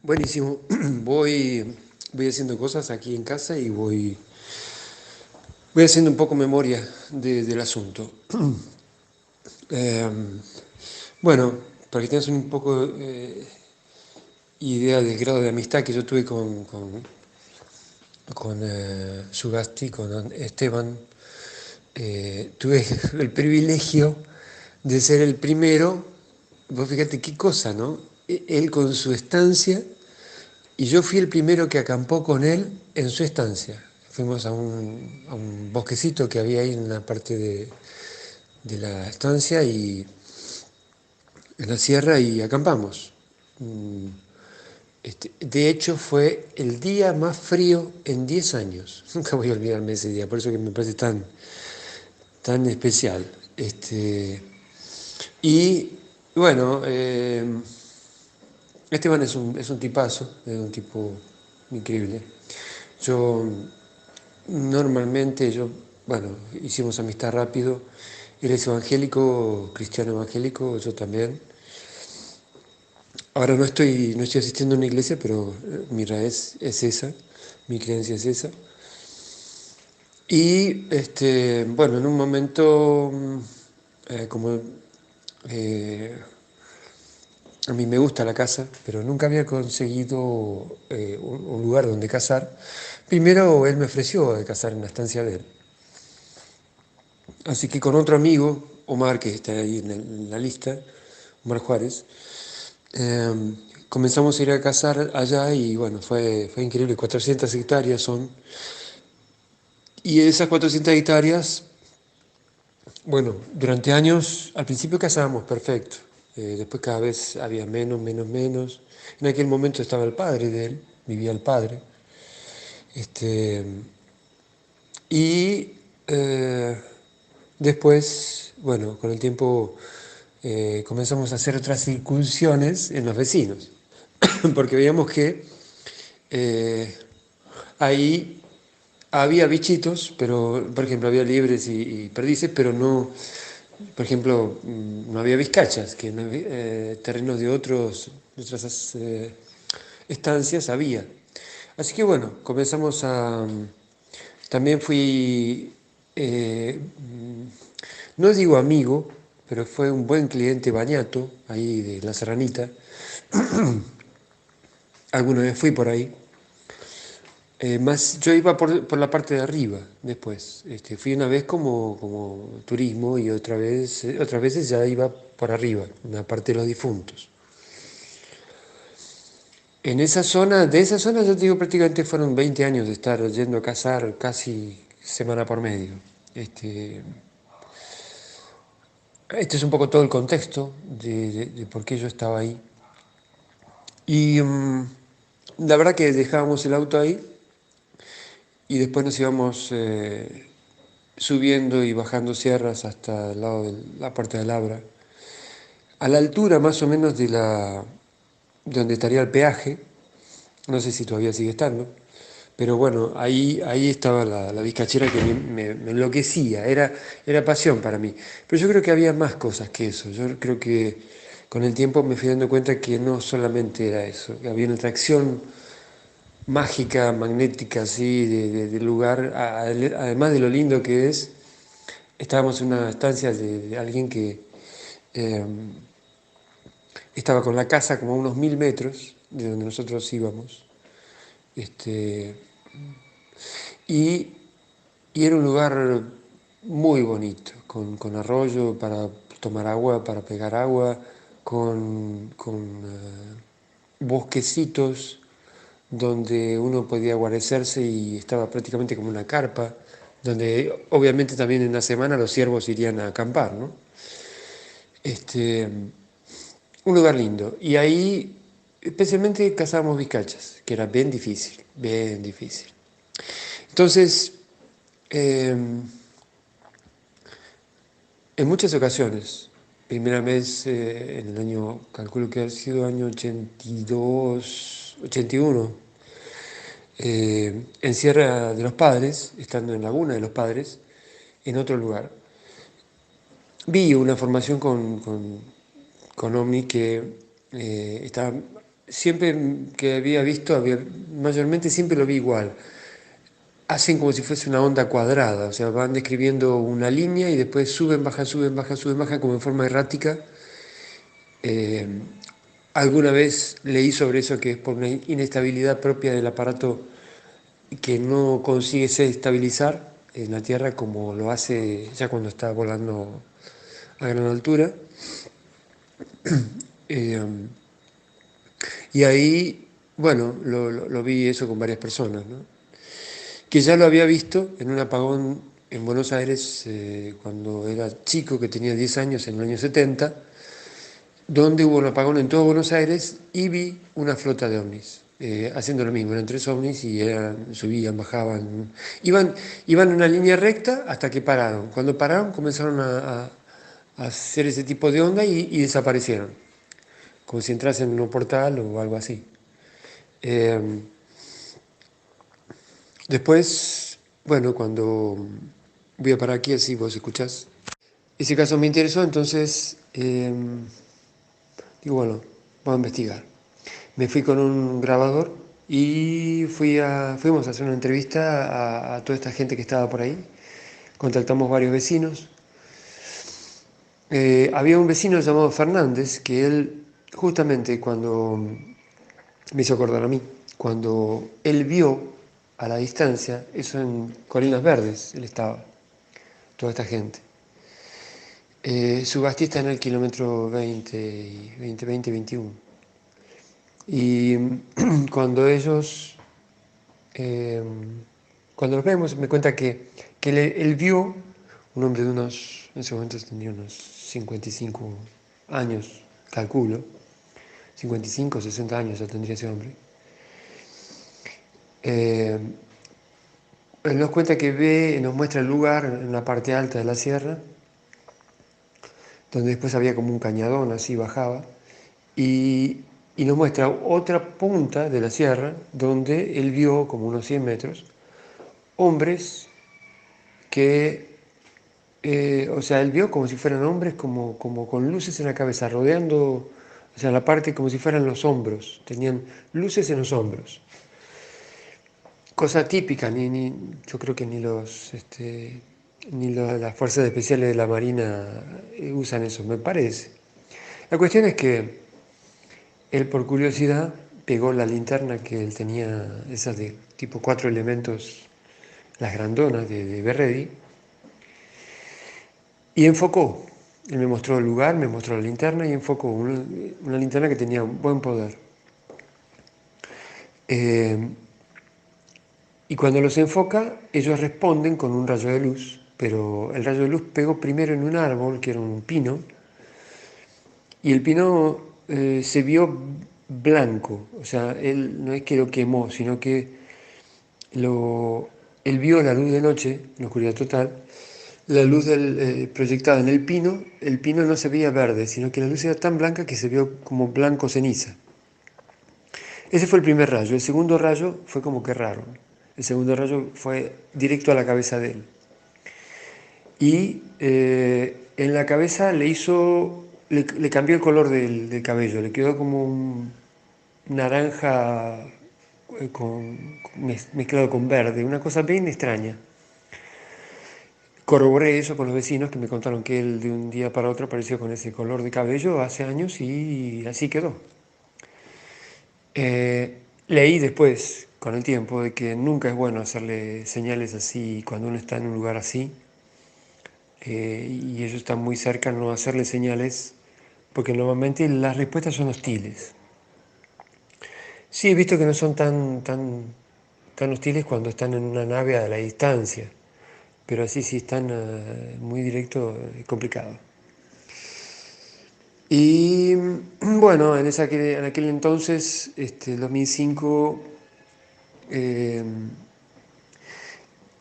Buenísimo. Voy haciendo cosas aquí en casa y voy haciendo un poco memoria del asunto. Eh, bueno, para que tengas un poco idea del grado de amistad que yo tuve con Sugasti, con Esteban, tuve el privilegio de ser el primero. Vos fíjate qué cosa, ¿no? Él con su estancia. Y yo fui el primero que acampó con él en su estancia. Fuimos a un bosquecito que había ahí en la parte de la estancia y en la sierra y acampamos. Mm, de hecho, fue el día más frío en 10 años. Nunca voy a olvidarme ese día, por eso que me parece tan especial. Y bueno, Esteban es un tipazo, es un tipo increíble. Yo Normalmente bueno, hicimos amistad rápido. Él es evangélico, cristiano evangélico, yo también. Ahora no estoy asistiendo a una iglesia, pero mi raíz es esa, mi creencia es esa. Y bueno, en un momento, como eh, a mí me gusta la casa, pero nunca había conseguido un lugar donde casar. Primero él me ofreció de casar en la estancia de él. Así que con otro amigo, Omar, que está ahí en la lista, Omar Juárez, eh, comenzamos a ir a cazar allá y bueno, fue increíble, 400 hectáreas son. Y esas 400 hectáreas, bueno, durante años, al principio cazábamos perfecto, después cada vez había menos, menos, menos. En aquel momento estaba el padre de él, vivía el padre. Este, y después, bueno, con el tiempo comenzamos a hacer otras incursiones en los vecinos, porque veíamos que eh, ahí había bichitos, pero, por ejemplo, había liebres y perdices, pero no, por ejemplo, no había vizcachas, que terrenos de otras estancias había. Así que bueno, comenzamos a. También fui, no digo amigo, pero fue un buen cliente bañato, ahí de La Serranita. Alguna vez fui por ahí. Más, yo iba por la parte de arriba después. Fui una vez como turismo y otras veces ya iba por arriba, en la parte de los difuntos. De esa zona yo te digo prácticamente fueron 20 años de estar yendo a cazar casi semana por medio. Este, este es un poco todo el contexto de por qué yo estaba ahí. Y la verdad que dejábamos el auto ahí y después nos íbamos subiendo y bajando sierras hasta el lado de la parte de Labra, a la altura más o menos de donde estaría el peaje. No sé si todavía sigue estando, pero bueno, ahí estaba la vizcachera que me enloquecía, era pasión para mí. Pero yo creo que había más cosas que eso. Yo creo que con el tiempo me fui dando cuenta que no solamente era eso, que había una atracción mágica, magnética, así, del lugar, además de lo lindo que es. Estábamos en una estancia de alguien que eh, estaba con la casa como a unos 1000 metros de donde nosotros íbamos. Este, y, y era un lugar muy bonito, con arroyo para tomar agua, para pegar agua, con bosquecitos donde uno podía guarecerse y estaba prácticamente como una carpa, donde obviamente también en la semana los ciervos irían a acampar, ¿no? Este, un lugar lindo. Y ahí especialmente cazábamos vizcachas, que era bien difícil, bien difícil. Entonces, eh, en muchas ocasiones, primera vez en el año, calculo que ha sido año 82, 81, en Sierra de los Padres, estando en Laguna de los Padres, en otro lugar, vi una formación con Omni que estaba siempre que había visto, mayormente siempre lo vi igual. Hacen como si fuese una onda cuadrada, o sea, van describiendo una línea y después suben, bajan, suben, bajan, suben, bajan, como en forma errática. Eh, Alguna vez leí sobre eso, que es por una inestabilidad propia del aparato que no consigue se estabilizar en la Tierra como lo hace ya cuando está volando a gran altura. Eh, y ahí, bueno, lo vi eso con varias personas, ¿no? Que ya lo había visto en un apagón en Buenos Aires cuando era chico, que tenía 10 años, en el año 70, donde hubo un apagón en todo Buenos Aires y vi una flota de ovnis. Haciendo lo mismo, eran tres ovnis y subían, bajaban, iban en una línea recta hasta que pararon. Cuando pararon comenzaron a hacer ese tipo de onda y desaparecieron, como si entrasen en un portal o algo así. Eh, Después, bueno, cuando voy a parar aquí, así vos escuchás. Ese caso me interesó, entonces digo, bueno, voy a investigar. Me fui con un grabador y fuimos a hacer una entrevista a toda esta gente que estaba por ahí. Contactamos varios vecinos. Había un vecino llamado Fernández que él, justamente cuando me hizo acordar a mí, cuando él vio a la distancia, eso en Colinas Verdes, él estaba, toda esta gente. Subastí está en el kilómetro 20, 20, 21. Y cuando ellos, eh, cuando los vemos, me cuenta que él vio un hombre de unos, en ese momento tenía unos 55 años, calculo, 55, 60 años ya tendría ese hombre. Eh, Él nos cuenta que ve, nos muestra el lugar en la parte alta de la sierra, donde después había como un cañadón, así bajaba, y, y nos muestra otra punta de la sierra, donde él vio, como unos 100 metros, hombres que, o sea, él vio como si fueran hombres como con luces en la cabeza, rodeando, o sea, la parte como si fueran los hombros, tenían luces en los hombros. Cosa típica, yo creo que ni las fuerzas especiales de la Marina usan eso, me parece. La cuestión es que él, por curiosidad, pegó la linterna que él tenía, esas de tipo cuatro elementos, las grandonas de Berredi, y enfocó. Él me mostró el lugar, me mostró la linterna y enfocó una linterna que tenía un buen poder. Eh, y cuando los enfoca, ellos responden con un rayo de luz, pero el rayo de luz pegó primero en un árbol, que era un pino, y el pino se vio blanco, o sea, él no es que lo quemó, sino que lo, él vio la luz de noche, en oscuridad total, la luz proyectada en el pino no se veía verde, sino que la luz era tan blanca que se vio como blanco ceniza. Ese fue el primer rayo. El segundo rayo fue como que raro. El segundo rayo fue directo a la cabeza de él. Y en la cabeza le cambió el color del cabello, le quedó como un naranja mezclado con verde, una cosa bien extraña. Corroboré eso con los vecinos que me contaron que él de un día para otro apareció con ese color de cabello hace años y así quedó. Leí después, con el tiempo, de que nunca es bueno hacerle señales así cuando uno está en un lugar así y ellos están muy cerca, no hacerle señales, porque normalmente las respuestas son hostiles. Sí, he visto que no son tan hostiles cuando están en una nave a la distancia, pero así si están muy directo es complicado. Y bueno, en aquel entonces, 2005, eh,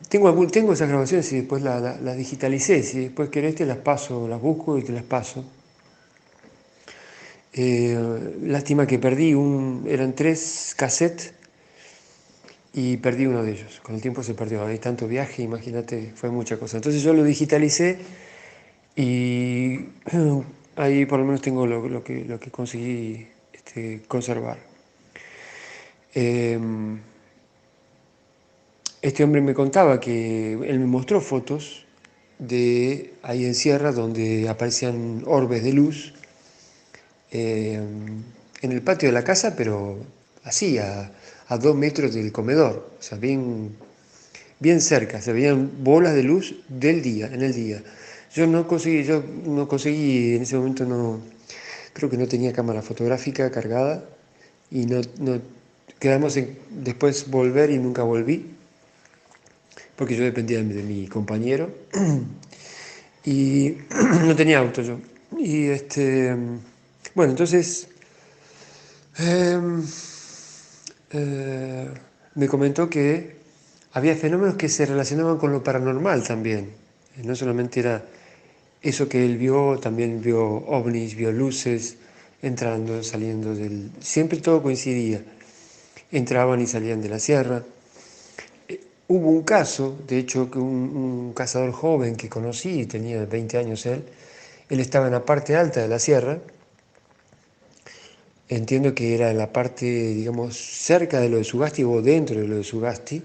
tengo esas grabaciones y después las digitalicé. Si después querés te las paso, las busco y te las paso. Lástima que eran tres cassettes y perdí uno de ellos. Con el tiempo se perdió. Hay tanto viaje, imagínate, fue mucha cosa. Entonces yo lo digitalicé y ahí por lo menos tengo lo que conseguí conservar. Em, Este hombre me contaba que él me mostró fotos de ahí en Sierra donde aparecían orbes de luz en el patio de la casa, pero así, a 2 metros del comedor, o sea, bien cerca, se veían bolas de luz del día, en el día. Yo no conseguí, en ese momento no, creo que no tenía cámara fotográfica cargada y no quedamos en después volver y nunca volví, porque yo dependía de mi compañero y no tenía auto yo. Y bueno, entonces em, eh, me comentó que había fenómenos que se relacionaban con lo paranormal también. No solamente era eso que él vio, también vio ovnis, vio luces entrando, saliendo del... Siempre todo coincidía. Entraban y salían de la sierra. Hubo un caso, de hecho, que un cazador joven que conocí, tenía 20 años él estaba en la parte alta de la sierra, entiendo que era en la parte, digamos, cerca de lo de Sugasti o dentro de lo de Sugasti.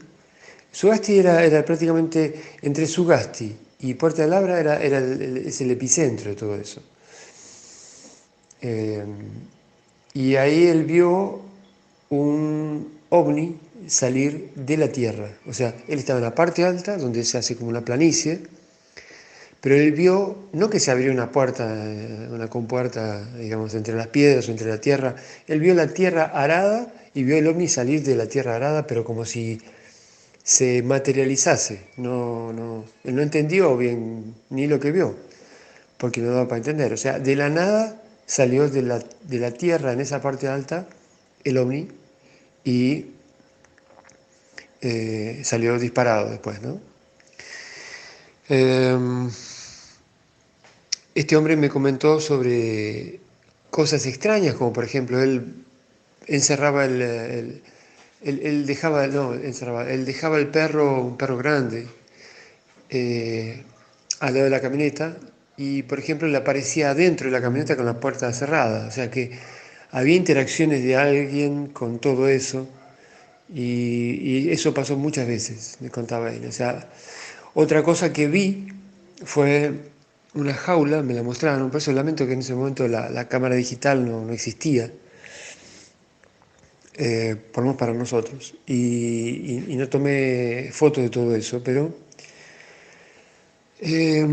Sugasti era prácticamente entre Sugasti y Puerta de Labra es el epicentro de todo eso. Eh, y ahí él vio un ovni salir de la Tierra. O sea, él estaba en la parte alta, donde se hace como una planicie, pero él vio, no que se abrió una puerta, una compuerta, digamos, entre las piedras o entre la tierra, él vio la tierra arada y vio el ovni salir de la tierra arada, pero como si se materializase. Él no entendió bien ni lo que vio, porque no daba para entender. O sea, de la nada salió de la tierra en esa parte alta el ovni y salió disparado después, ¿no? Eh, Este hombre me comentó sobre cosas extrañas, como por ejemplo, él encerraba él dejaba, no, encerraba, él dejaba el perro, un perro grande, eh, al lado de la camioneta y, por ejemplo, le aparecía adentro de la camioneta con la puerta cerrada. O sea que había interacciones de alguien con todo eso y eso pasó muchas veces, me contaba él. O sea, otra cosa que vi fue una jaula, me la mostraron, por eso lamento que en ese momento la cámara digital no existía, por lo menos para nosotros, y no tomé fotos de todo eso, pero eh,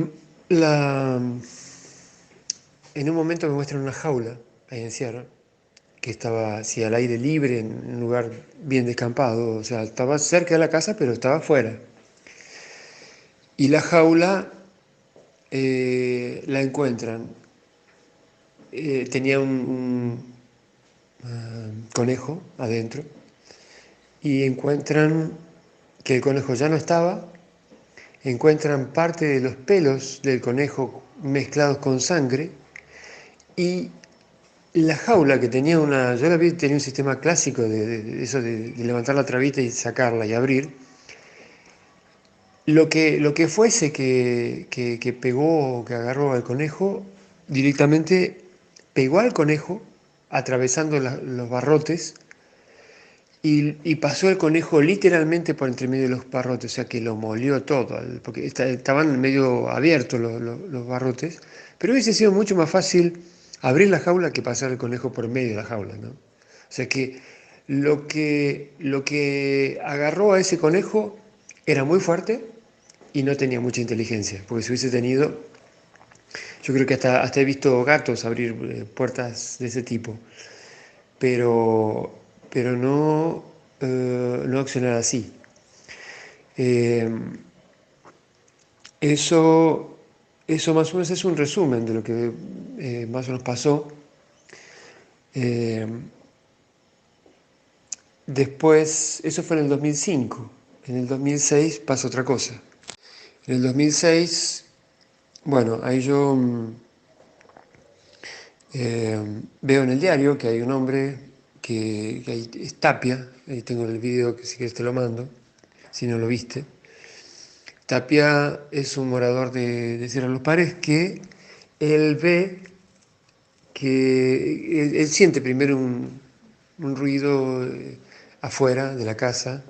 la, en un momento me muestran una jaula ahí en Sierra, que estaba así al aire libre, en un lugar bien descampado, o sea, estaba cerca de la casa, pero estaba afuera. Y la jaula la encuentran. Tenía conejo adentro y encuentran que el conejo ya no estaba, encuentran parte de los pelos del conejo mezclados con sangre y la jaula que tenía yo la vi, tenía un sistema clásico de eso de levantar la trabita y sacarla y abrir. Lo que fuese que pegó, que agarró al conejo, directamente pegó al conejo atravesando los barrotes y pasó el conejo literalmente por entre medio de los barrotes, o sea que lo molió todo, porque estaban medio abiertos los barrotes, pero hubiese sido mucho más fácil abrir la jaula que pasar el conejo por medio de la jaula, ¿no? O sea que lo que agarró a ese conejo era muy fuerte y no tenía mucha inteligencia, porque si hubiese tenido, yo creo que hasta he visto gatos abrir puertas de ese tipo, pero, pero no accionar así. Eh, eso, eso más o menos es un resumen de lo que más o menos pasó. Eh, Después, eso fue en el 2005. En el 2006 pasa otra cosa. En el 2006, bueno, ahí yo veo en el diario que hay un hombre que es Tapia, ahí tengo el video que si quieres te lo mando, si no lo viste. Tapia es un morador de Sierra de los Pares que él ve que él siente primero un ruido afuera de la casa,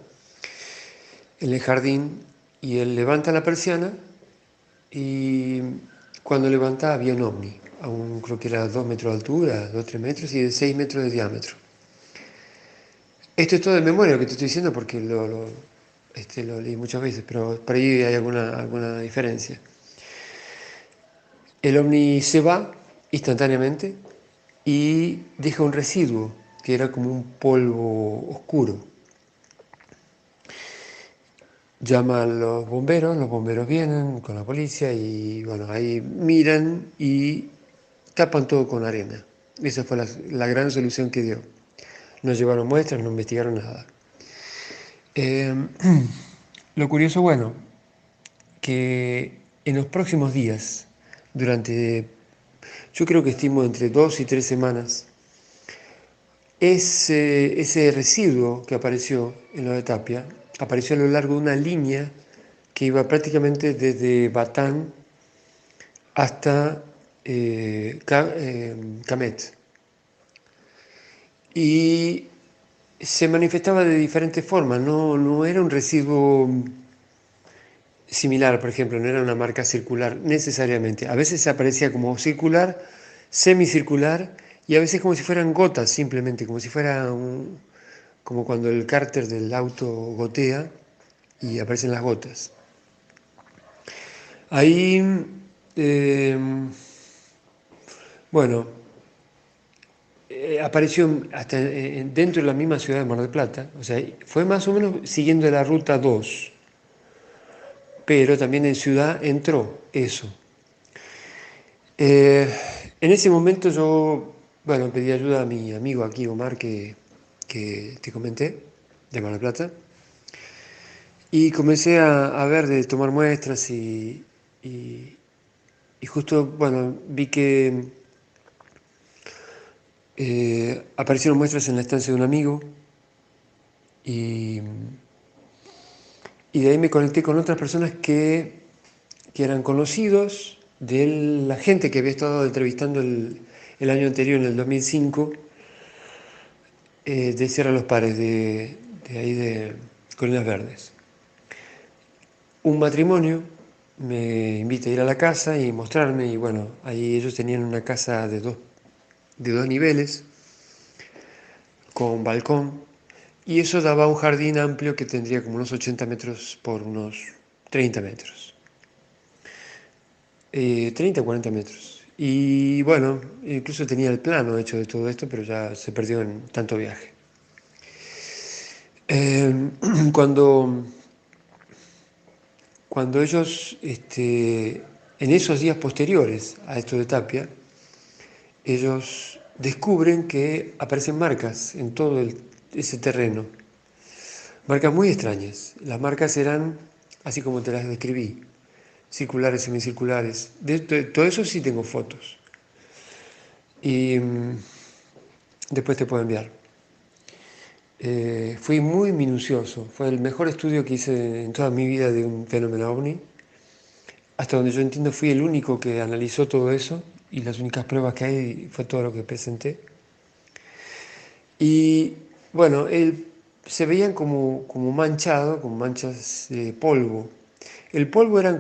en el jardín, y él levanta la persiana y cuando levanta había un ovni, creo que era 2 metros de altura, 2 o 3 metros y de 6 metros de diámetro. Esto es todo de memoria lo que te estoy diciendo porque lo leí muchas veces, pero por ahí hay alguna diferencia. El ovni se va instantáneamente y deja un residuo que era como un polvo oscuro. Llama a los bomberos vienen con la policía y bueno, ahí miran y tapan todo con arena. Esa fue la gran solución que dio. No llevaron muestras, no investigaron nada. Eh, lo curioso, bueno, que en los próximos días, durante, yo creo que estimo entre 2 y 3 semanas, ese residuo que apareció en lo de Tapia apareció a lo largo de una línea que iba prácticamente desde Batán hasta Camet. Y se manifestaba de diferentes formas, no era un residuo similar, por ejemplo, no era una marca circular necesariamente. A veces aparecía como circular, semicircular y a veces como si fueran gotas simplemente, como si fuera como cuando el cárter del auto gotea y aparecen las gotas. Ahí, eh, bueno, apareció hasta dentro de la misma ciudad de Mar del Plata, o sea, fue más o menos siguiendo la ruta 2, pero también en ciudad entró eso. Eh, en ese momento yo, bueno, pedí ayuda a mi amigo aquí, Omar, que te comenté, de Mar del Plata, y comencé a ver de tomar muestras y, y justo, bueno, vi que aparecieron muestras en la estancia de un amigo y, y de ahí me conecté con otras personas que eran conocidos de la gente que había estado entrevistando el año anterior, en el 2005, de Sierra Los Pares, de ahí de Colinas Verdes. Un matrimonio me invita a ir a la casa y mostrarme, y bueno, ahí ellos tenían una casa de dos niveles, con balcón, y eso daba un jardín amplio que tendría como unos 80 metros por unos 30 metros. 30 40 metros. Y bueno, incluso tenía el plano hecho de todo esto, pero ya se perdió en tanto viaje. Eh, cuando, cuando ellos, en esos días posteriores a esto de Tapia, ellos descubren que aparecen marcas en todo ese terreno, marcas muy extrañas. Las marcas eran así como te las describí, circulares, semicirculares. De todo eso sí tengo fotos. Y después te puedo enviar. Fui muy minucioso, fue el mejor estudio que hice en toda mi vida de un fenómeno ovni. Hasta donde yo entiendo fui el único que analizó todo eso y las únicas pruebas que hay fue todo lo que presenté. Y bueno, se veían como manchado, como manchas de polvo. El polvo eran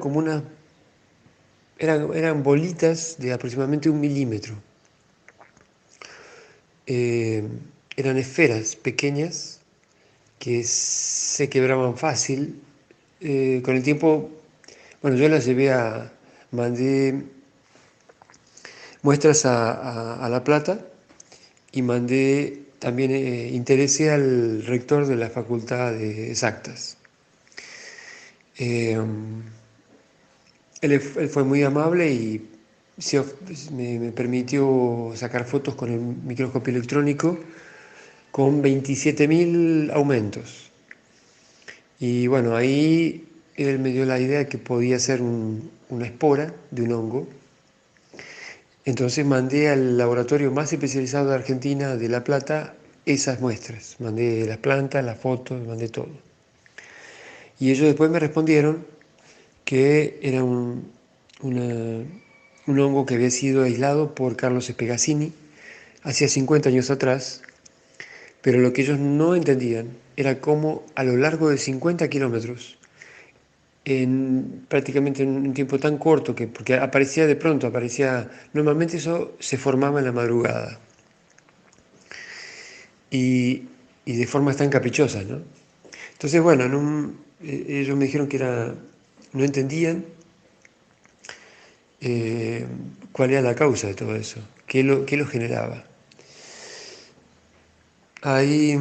bolitas de aproximadamente 1 milímetro. Eh, Eran esferas pequeñas que se quebraban fácil. Con el tiempo, bueno, yo las mandé muestras a La Plata y mandé también, interesé al rector de la Facultad de Exactas. Eh, él fue muy amable y me permitió sacar fotos con el microscopio electrónico con 27.000 aumentos. Y bueno, ahí él me dio la idea de que podía ser una espora de un hongo. Entonces mandé al laboratorio más especializado de Argentina, de La Plata, esas muestras. Mandé las plantas, las fotos, mandé todo. Y ellos después me respondieron que era un hongo que había sido aislado por Carlos Spegazzini hacía 50 años atrás, pero lo que ellos no entendían era como a lo largo de 50 kilómetros, prácticamente en un tiempo tan corto, porque aparecía de pronto, normalmente eso se formaba en la madrugada y, y de formas tan caprichosas, ¿no? Entonces, bueno, ellos me dijeron que no entendían eh, cuál era la causa de todo eso, qué lo generaba. Ahí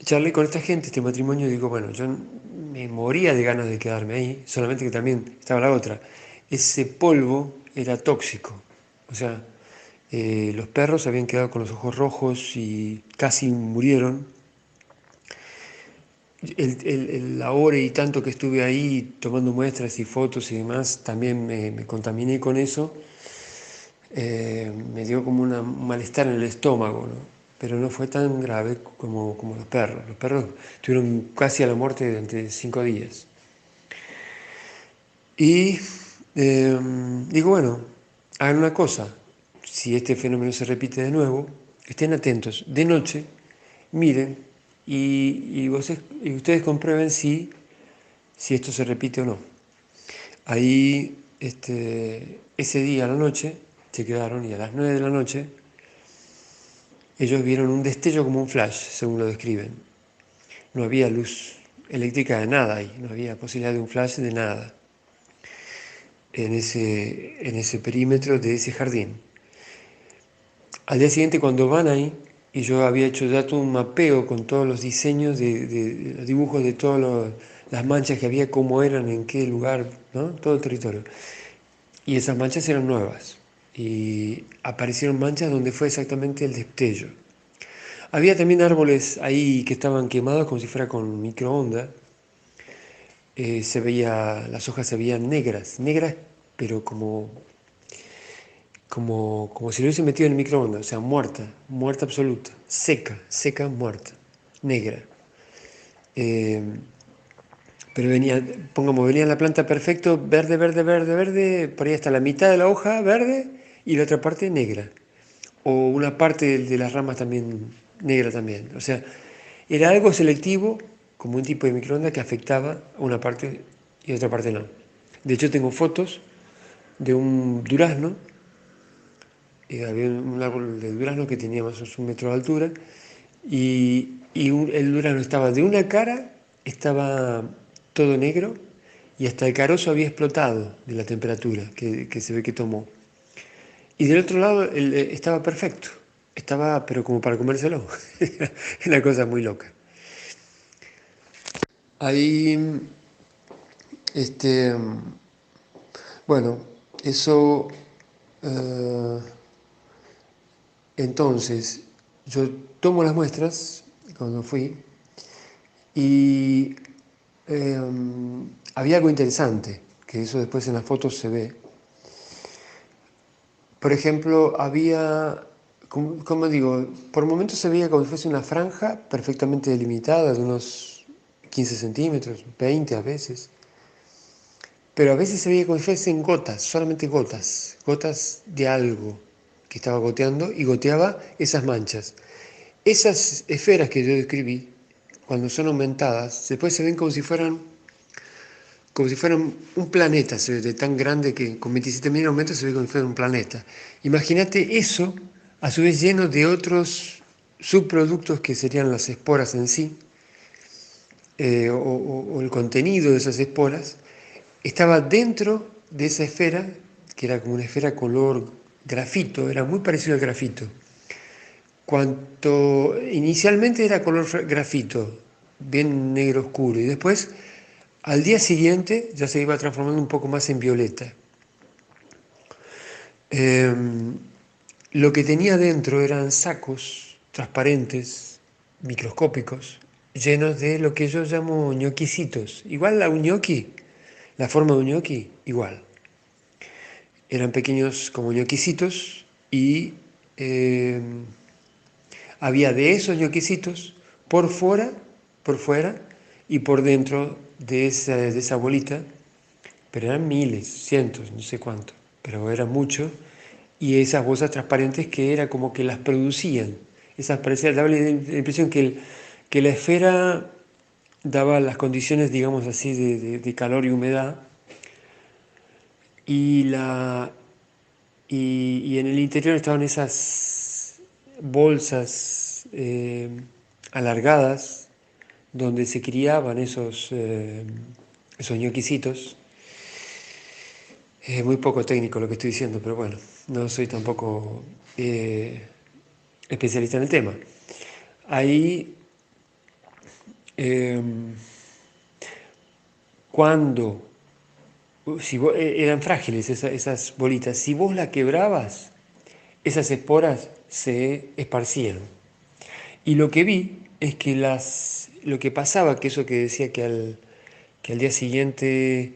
charlé con esta gente, este matrimonio, y digo, bueno, yo me moría de ganas de quedarme ahí, solamente que también estaba la otra. Ese polvo era tóxico, o sea, los perros habían quedado con los ojos rojos y casi murieron. La hora y tanto que estuve ahí tomando muestras y fotos y demás, también me contaminé con eso. Me dio como un malestar en el estómago, ¿no? Pero no fue tan grave como los perros. Los perros estuvieron casi a la muerte durante 5 días. Y digo, bueno, hagan una cosa, si este fenómeno se repite de nuevo, estén atentos, de noche, miren y ustedes comprueben si esto se repite o no. Ahí, ese día a la noche, se quedaron y a las 9 de la noche ellos vieron un destello como un flash, según lo describen. No había luz eléctrica de nada ahí, no había posibilidad de un flash de nada en ese perímetro de ese jardín. Al día siguiente, cuando van ahí, y yo había hecho ya todo un mapeo con todos los diseños de los dibujos de todas las manchas que había, cómo eran, en qué lugar, ¿no? Todo el territorio. Y esas manchas eran nuevas. Y aparecieron manchas donde fue exactamente el destello. Había también árboles ahí que estaban quemados como si fuera con microondas. Las hojas se veían negras, negras, pero como si lo hubiesen metido en el microondas, o sea, muerta, muerta absoluta, seca, seca, muerta, negra. Eh, pero venía la planta perfecto, verde, verde, verde, verde, por ahí hasta la mitad de la hoja verde y la otra parte negra. O una parte de las ramas también negra también. O sea, era algo selectivo, como un tipo de microondas que afectaba a una parte y otra parte no. De hecho, tengo fotos de un durazno. Había un árbol de durazno que tenía más o menos 1 metro de altura el durazno estaba de una cara, estaba todo negro y hasta el carozo había explotado de la temperatura que se ve que tomó. Y del otro lado estaba perfecto, estaba pero como para comérselo. Era una cosa muy loca. Ahí, este, bueno, eso, eh, entonces, yo tomo las muestras cuando fui y había algo interesante, que eso después en las fotos se ve. Por ejemplo, había, como digo, por momentos se veía como si fuese una franja perfectamente delimitada de unos 15 centímetros, 20 a veces. Pero a veces se veía como si fuesen gotas, solamente gotas, gotas de algo que estaba goteando y goteaba esas manchas. Esas esferas que yo describí, cuando son aumentadas, después se ven como si fueran un planeta, se ve de tan grande que con 27.000 aumentos se ve como si fuera un planeta. Imagínate eso, a su vez lleno de otros subproductos que serían las esporas en sí, o el contenido de esas esporas, estaba dentro de esa esfera, que era como una esfera color grafito, era muy parecido al grafito. Cuanto inicialmente era color grafito, bien negro oscuro, y después al día siguiente ya se iba transformando un poco más en violeta. Em, lo que tenía dentro eran sacos transparentes, microscópicos, llenos de lo que yo llamo ñoquisitos. Igual a un ñoqui, la forma de un ñoqui, igual. Eran pequeños como ñoquisitos y había de esos ñoquisitos por fuera y por dentro de esa bolita, pero eran miles, cientos, no sé cuánto, pero era mucho. Y esas bolsas transparentes que era como que las producían. Esas parecían, daba la impresión que que la esfera daba las condiciones, digamos así, de calor y humedad, y, y en el interior estaban esas bolsas alargadas donde se criaban esos ñoquisitos. Es muy poco técnico lo que estoy diciendo, pero bueno, no soy tampoco eh, especialista en el tema. Ahí, eh, cuando, si eran frágiles esas bolitas, si vos la quebrabas, esas esporas se esparcían. Y lo que vi es que lo que pasaba, que eso que decía que al día siguiente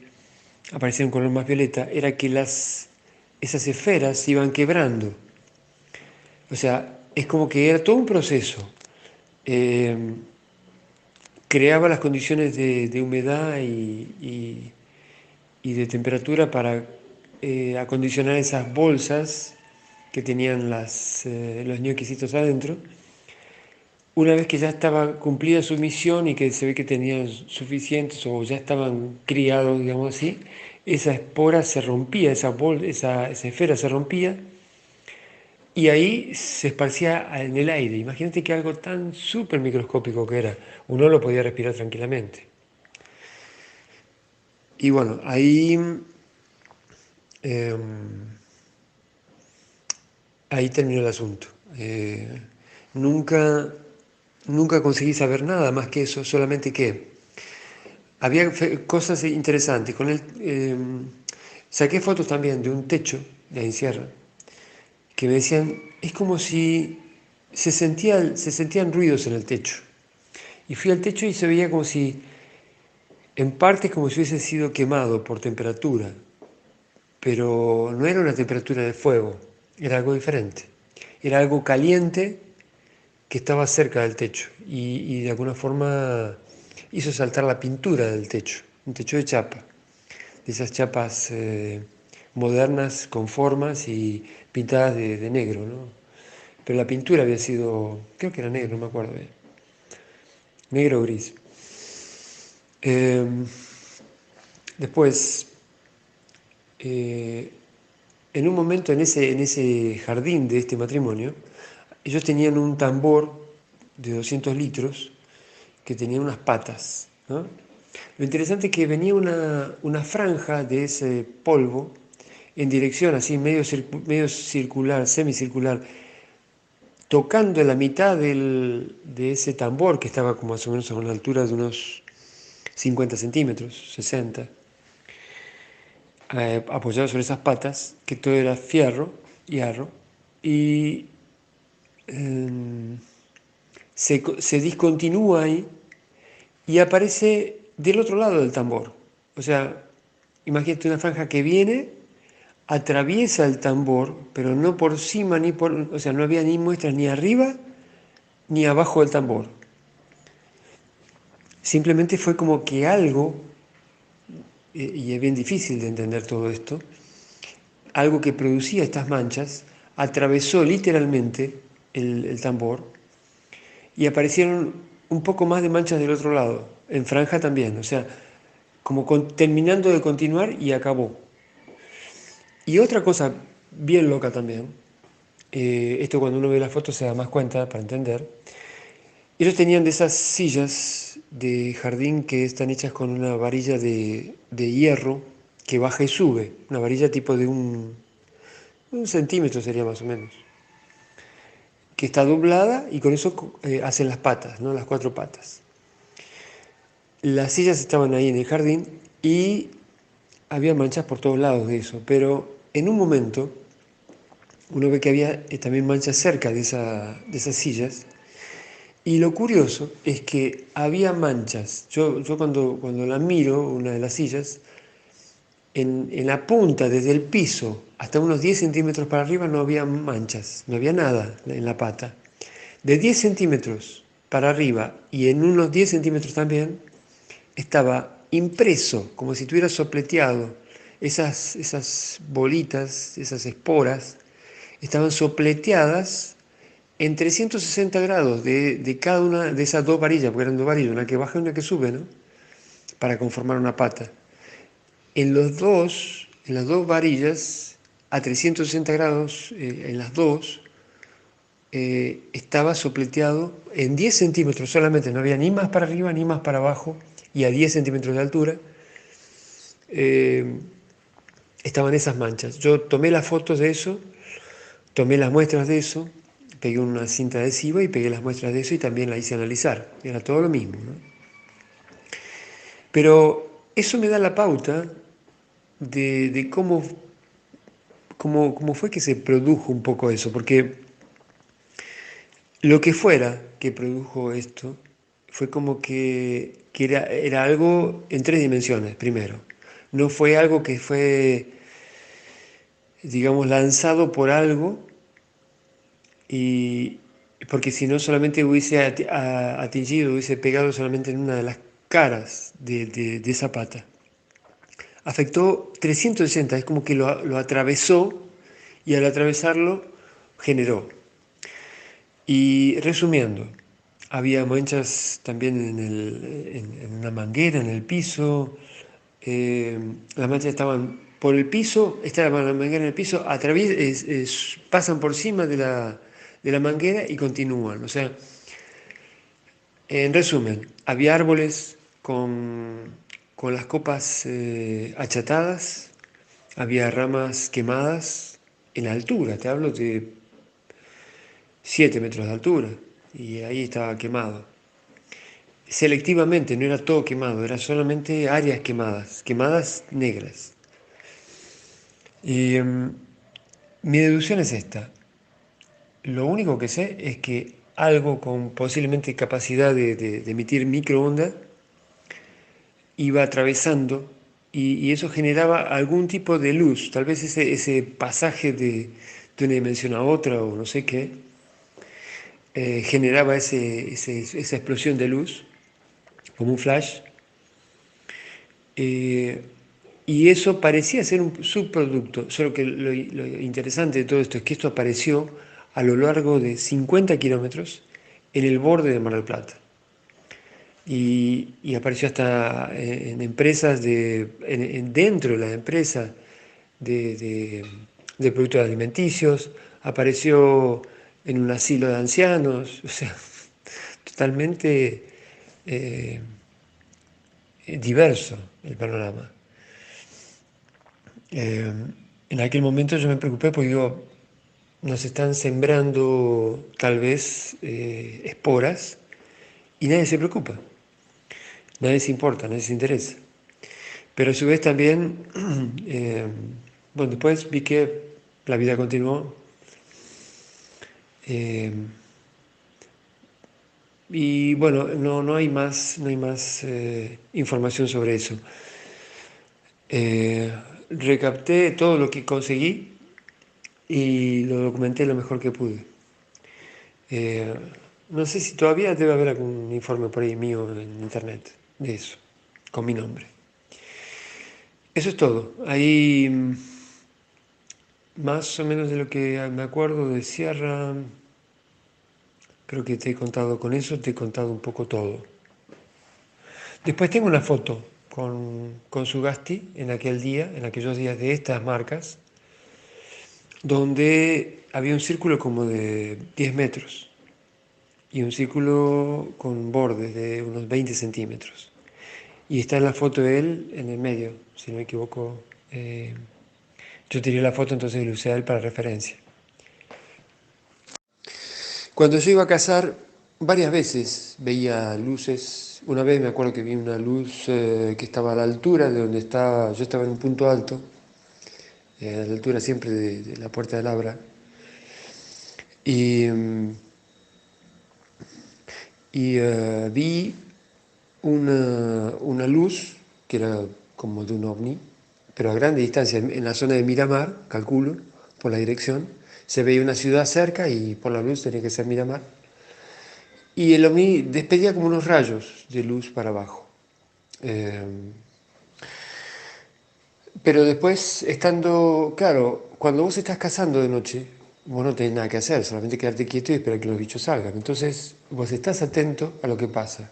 aparecía un color más violeta, era que esas esferas se iban quebrando. O sea, es como que era todo un proceso. Eh, Creaba las condiciones de humedad y de temperatura para acondicionar esas bolsas que tenían los ñoquisitos adentro. Una vez que ya estaba cumplida su misión y que se ve que tenían suficientes o ya estaban criados, digamos así, esa espora se rompía, esa esfera se rompía y ahí se esparcía en el aire. Imagínate que algo tan súper microscópico que era, uno lo podía respirar tranquilamente. Y bueno, em, ahí terminó el asunto. Nunca, nunca conseguí saber nada más que eso, solamente que había cosas interesantes. Saqué fotos también de un techo de ahí en Sierra, que me decían, es como si se sentían ruidos en el techo. Y fui al techo y se veía como si, en parte como si hubiese sido quemado por temperatura, pero no era una temperatura de fuego, era algo diferente. Era algo caliente que estaba cerca del techo y de alguna forma hizo saltar la pintura del techo, un techo de chapa, de esas chapas modernas con formas y pintadas de negro, ¿no? Pero la pintura había sido, creo que era negro, no me acuerdo bien, negro o gris. Eh, Después, eh, en un momento en ese jardín de este matrimonio, ellos tenían un tambor de 200 litros que tenía unas patas, ¿no? Lo interesante es que venía una franja de ese polvo en dirección así, medio circular, semicircular, tocando la mitad de ese tambor que estaba como más o menos a una altura de unos 50 centímetros, 60, apoyado sobre esas patas, que todo era fierro, hierro, y eh, se discontinúa ahí y aparece del otro lado del tambor. O sea, imagínate una franja que viene, atraviesa el tambor, pero no por encima ni por, o sea, no había ni muestras ni arriba ni abajo del tambor. Simplemente fue como que algo, y es bien difícil de entender todo esto, algo que producía estas manchas, atravesó literalmente el tambor y aparecieron un poco más de manchas del otro lado, en franja también, o sea, como terminando de continuar y acabó. Y otra cosa bien loca también, esto cuando uno ve las fotos se da más cuenta para entender, ellos tenían de esas sillas de jardín que están hechas con una varilla de hierro que baja y sube, una varilla tipo de un centímetro sería más o menos, que está doblada y con eso hacen las patas, ¿no? Las cuatro patas. Las sillas estaban ahí en el jardín y había manchas por todos lados de eso, pero en un momento uno ve que había también manchas cerca de esas sillas. Y lo curioso es que había manchas. Yo cuando la miro, una de las sillas, en la punta, desde el piso hasta unos 10 centímetros para arriba, no había manchas, no había nada en la pata. De 10 centímetros para arriba y en unos 10 centímetros también, estaba impreso, como si tuviera sopleteado. Esas bolitas, esas esporas, estaban sopleteadas en 360 grados de cada una de esas dos varillas, porque eran dos varillas, una que baja y una que sube, ¿no? Para conformar una pata. En las dos varillas, a 360 grados, en las dos, estaba sopleteado en 10 centímetros solamente, no había ni más para arriba ni más para abajo, y a 10 centímetros de altura eh, estaban esas manchas. Yo tomé las fotos de eso, tomé las muestras de eso, pegué una cinta adhesiva y pegué las muestras de eso y también la hice analizar. Era todo lo mismo, ¿no? Pero eso me da la pauta de cómo fue que se produjo un poco eso, porque lo que fuera que produjo esto fue como que era algo en tres dimensiones, primero. No fue algo que fue, digamos, lanzado por algo, y porque si no solamente hubiese atingido, hubiese pegado solamente en una de las caras de esa pata. Afectó 360, es como que lo atravesó y al atravesarlo generó. Y resumiendo, había manchas también en una manguera, en el piso. eh, las manchas estaban por el piso, estaba la manguera en el piso, pasan por encima de la manguera y continúan. O sea, en resumen, había árboles con las copas achatadas, había ramas quemadas en la altura, te hablo de 7 metros de altura, y ahí estaba quemado. Selectivamente, no era todo quemado, era solamente áreas quemadas, quemadas negras. Y mi deducción es esta. Lo único que sé es que algo con posiblemente capacidad de emitir microondas iba atravesando y eso generaba algún tipo de luz, tal vez ese pasaje de una dimensión a otra o no sé qué, generaba esa explosión de luz como un flash. eh, y eso parecía ser un subproducto, solo que lo interesante de todo esto es que esto apareció a lo largo de 50 kilómetros en el borde de Mar del Plata. Y apareció hasta en empresas dentro de las empresas de productos alimenticios, apareció en un asilo de ancianos, o sea, totalmente eh, diverso el panorama. Eh, en aquel momento yo me preocupé porque digo, nos están sembrando tal vez esporas y nadie se preocupa, nadie se importa, nadie se interesa. Pero a su vez también, eh, bueno, después vi que la vida continuó eh, y bueno, no hay más información sobre eso. Eh, Recapté todo lo que conseguí y lo documenté lo mejor que pude. Eh, no sé si todavía debe haber algún informe por ahí mío en internet de eso, con mi nombre. Eso es todo. Ahí más o menos de lo que me acuerdo de Sierra, creo que te he contado con eso, te he contado un poco todo. Después tengo una foto con Sugasti en aquel día, en aquellos días de estas marcas, donde había un círculo como de 10 metros y un círculo con bordes de unos 20 centímetros. Y está en la foto de él en el medio, si no me equivoco. Yo tiré la foto, entonces lo usé a él para referencia. Cuando yo iba a cazar, varias veces veía luces. Una vez me acuerdo que vi una luz que estaba a la altura de donde estaba, yo estaba en un punto alto, a la altura siempre de la Puerta del Abra. Y, vi una luz que era como de un ovni, pero a grande distancia, en la zona de Miramar, calculo, por la dirección. Se veía una ciudad cerca y por la luz tenía que ser Miramar. Y el ovni despedía como unos rayos de luz para abajo. Eh, pero después, estando, claro, cuando vos estás cazando de noche, vos no tenés nada que hacer, solamente quedarte quieto y esperar que los bichos salgan. Entonces, vos estás atento a lo que pasa.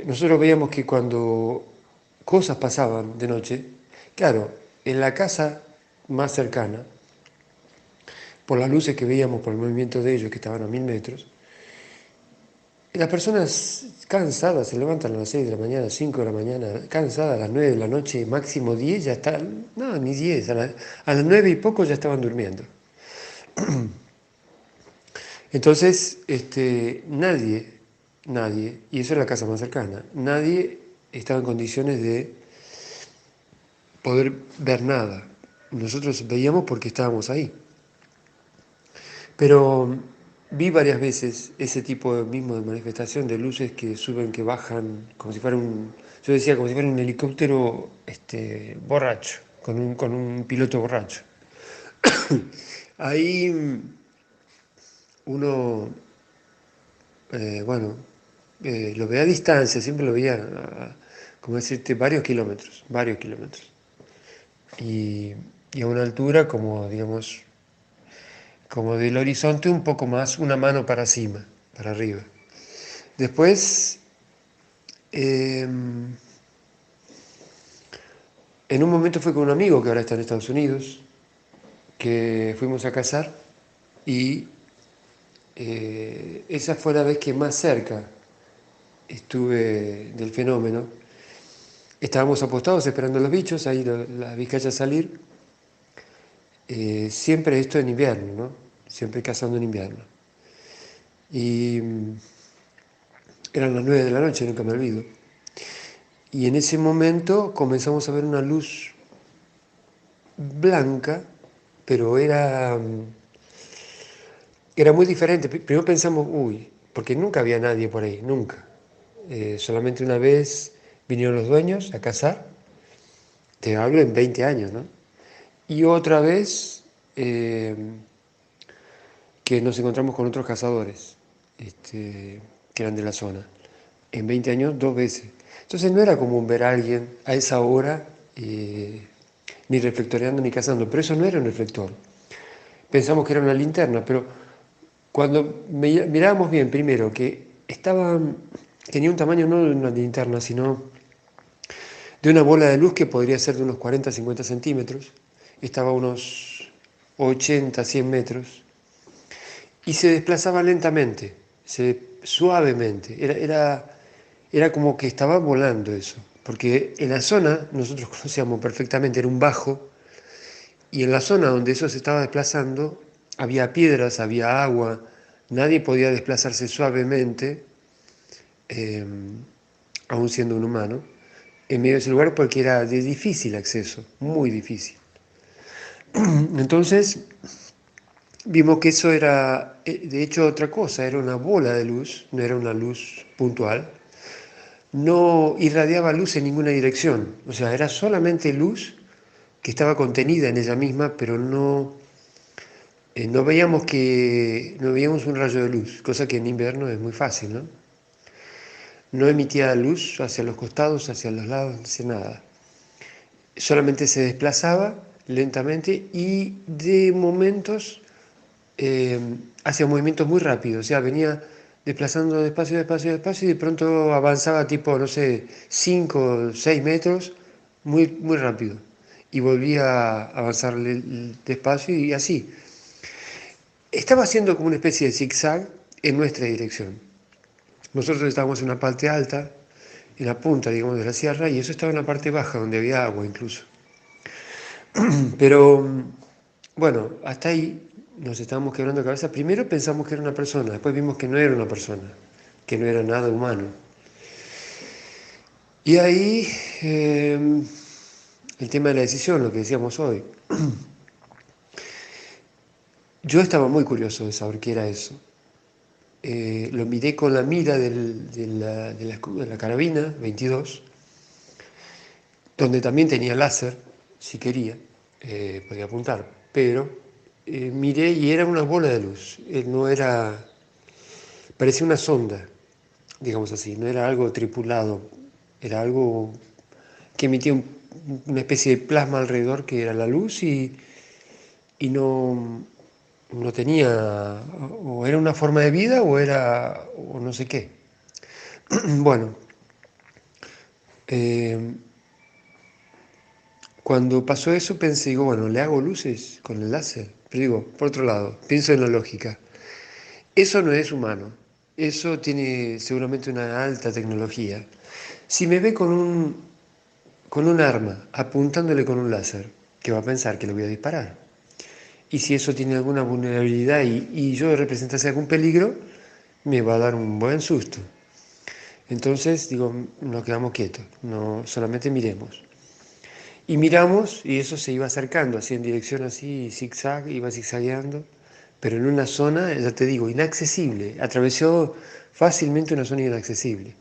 Nosotros veíamos que cuando cosas pasaban de noche, claro, en la casa más cercana, por las luces que veíamos, por el movimiento de ellos que estaban a 1000 metros, las personas cansadas se levantan a las 6 de la mañana, 5 de la mañana, cansadas a las 9 de la noche, máximo 10, ya están, no, ni 10, a las 9 y poco ya estaban durmiendo. Entonces, nadie, y eso es la casa más cercana, nadie estaba en condiciones de poder ver nada. Nosotros veíamos porque estábamos ahí. Pero vi varias veces ese tipo mismo de manifestación de luces que suben, que bajan, como si fuera yo decía, como si fuera un helicóptero borracho, con un piloto borracho. Ahí uno, bueno, lo veía a distancia, siempre lo veía, como decirte, varios kilómetros. Y, y a una altura como, digamos, como del horizonte un poco más, una mano para cima, para arriba. Después, en un momento fue con un amigo que ahora está en Estados Unidos, que fuimos a cazar y esa fue la vez que más cerca estuve del fenómeno. Estábamos apostados esperando a los bichos, ahí las vizcachas salir. Siempre esto en invierno, ¿no? Siempre cazando en invierno. Y eran las 9 de la noche, nunca me olvido. Y en ese momento comenzamos a ver una luz blanca, pero era muy diferente. Primero pensamos, uy, porque nunca había nadie por ahí, nunca. Solamente una vez vinieron los dueños a cazar, te hablo en 20 años, ¿no? Y otra vez que nos encontramos con otros cazadores, que eran de la zona. En 20 años, 2 veces. Entonces no era común ver a alguien a esa hora, ni reflectoreando ni cazando, pero eso no era un reflector. Pensamos que era una linterna, pero cuando mirábamos bien, primero, que tenía un tamaño no de una linterna, sino de una bola de luz que podría ser de unos 40, 50 centímetros, estaba a unos 80, 100 metros, y se desplazaba lentamente, suavemente. Era como que estaba volando eso, porque en la zona, nosotros conocíamos perfectamente, era un bajo, y en la zona donde eso se estaba desplazando, había piedras, había agua, nadie podía desplazarse suavemente, eh, aún siendo un humano, en medio de ese lugar porque era de difícil acceso, muy difícil. Entonces vimos que eso era, de hecho, otra cosa, era una bola de luz, no era una luz puntual, no irradiaba luz en ninguna dirección, o sea, era solamente luz que estaba contenida en ella misma, pero no veíamos un rayo de luz, cosa que en invierno es muy fácil, ¿no? No emitía luz hacia los costados, hacia los lados, hacia nada. Solamente se desplazaba lentamente y de momentos eh, hacía movimientos muy rápidos, o sea, venía desplazando despacio, despacio, despacio y de pronto avanzaba tipo, no sé, 5 o 6 metros, muy, muy rápido. Y volvía a avanzar despacio y así. Estaba haciendo como una especie de zigzag en nuestra dirección. Nosotros estábamos en una parte alta, en la punta, digamos, de la sierra, y eso estaba en la parte baja, donde había agua incluso. Pero bueno, hasta ahí nos estábamos quebrando la cabeza. Primero pensamos que era una persona, después vimos que no era una persona, que no era nada humano. Y ahí el tema de la decisión, lo que decíamos hoy. Yo estaba muy curioso de saber qué era eso. Lo miré con la mira de la carabina 22, donde también tenía láser, si quería, podía apuntar, pero miré y era una bola de luz, no era, parecía una sonda, digamos así, no era algo tripulado, era algo que emitía una especie de plasma alrededor que era la luz y y no tenía, o era una forma de vida o no sé qué. Bueno, eh, cuando pasó eso pensé, digo, bueno, le hago luces con el láser. Pero digo, por otro lado, pienso en la lógica. Eso no es humano. Eso tiene seguramente una alta tecnología. Si me ve con un arma apuntándole con un láser, ¿qué va a pensar? Que le voy a disparar. Y si eso tiene alguna vulnerabilidad y yo representase algún peligro, me va a dar un buen susto. Entonces, digo, nos quedamos quietos, no solamente miremos. Y miramos y eso se iba acercando, así en dirección así, zigzag, iba zigzagueando, pero en una zona, ya te digo, inaccesible. Atravesó fácilmente una zona inaccesible,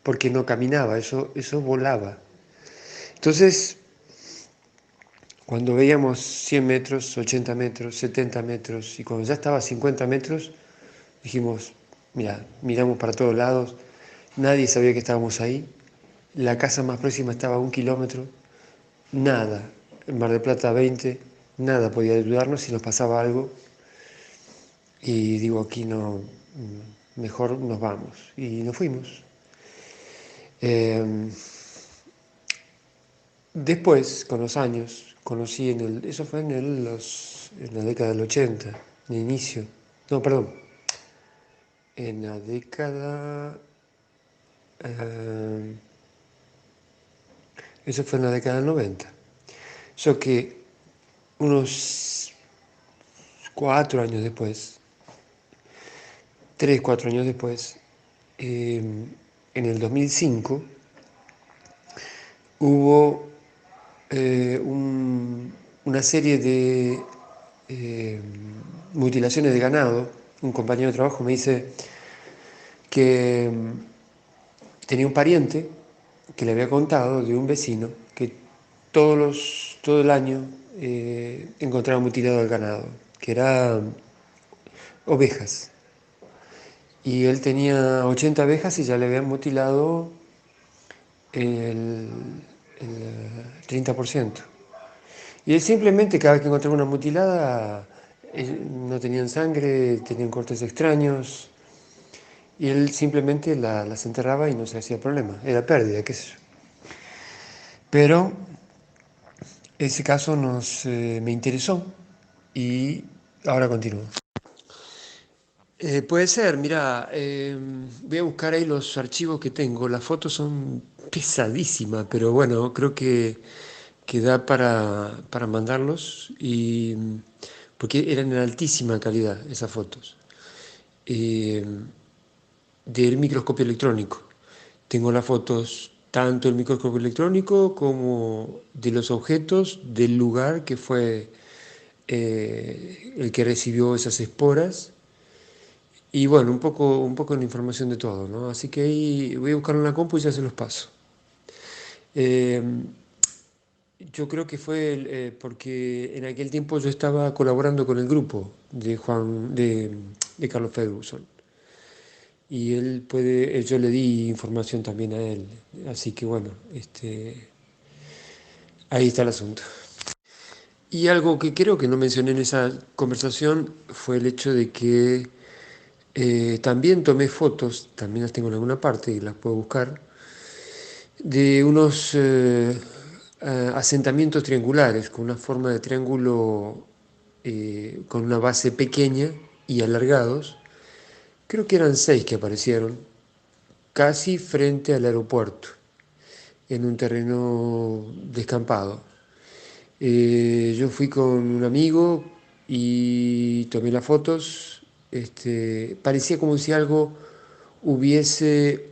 porque no caminaba, eso volaba. Entonces, cuando veíamos 100 metros, 80 metros, 70 metros, y cuando ya estaba a 50 metros, dijimos, mira, miramos para todos lados, nadie sabía que estábamos ahí, la casa más próxima estaba a 1 kilómetro, nada, en Mar del Plata 20, nada podía ayudarnos si nos pasaba algo, y digo, aquí no, mejor nos vamos, y nos fuimos. Eh, Después, con los años, conocí eso fue en la década del 80, en el inicio, no, perdón, en la década, eh, eso fue en la década del 90. Yo que unos 4 años después, 3, 4 años después, en el 2005, hubo una serie de eh, mutilaciones de ganado. Un compañero de trabajo me dice que tenía un pariente que le había contado de un vecino que todo el año encontraba mutilado el ganado, que eran ovejas. Y él tenía 80 abejas y ya le habían mutilado el, el 30%. Y él simplemente cada vez que encontraba una mutilada, no tenían sangre, tenían cortes extraños, y él simplemente las enterraba y no se hacía problema. Era pérdida, qué sé yo. Pero ese caso me interesó y ahora continúo. Puede ser, mira, voy a buscar ahí los archivos que tengo. Las fotos son pesadísimas, pero bueno, creo que da para mandarlos porque eran en altísima calidad esas fotos. Eh, Del microscopio electrónico. Tengo las fotos tanto del microscopio electrónico como de los objetos del lugar que fue el que recibió esas esporas. Y bueno, un poco de información de todo, ¿no? Así que ahí voy a buscar en la compu y ya se los paso. Eh, yo creo que fue porque en aquel tiempo yo estaba colaborando con el grupo de Carlos Ferguson. Y yo le di información también a él. Así que bueno, ahí está el asunto. Y algo que creo que no mencioné en esa conversación fue el hecho de que también tomé fotos, también las tengo en alguna parte y las puedo buscar, de unos asentamientos triangulares con una forma de triángulo con una base pequeña y alargados. Creo que eran 6 que aparecieron, casi frente al aeropuerto, en un terreno descampado. Yo fui con un amigo y tomé las fotos. Parecía como si algo hubiese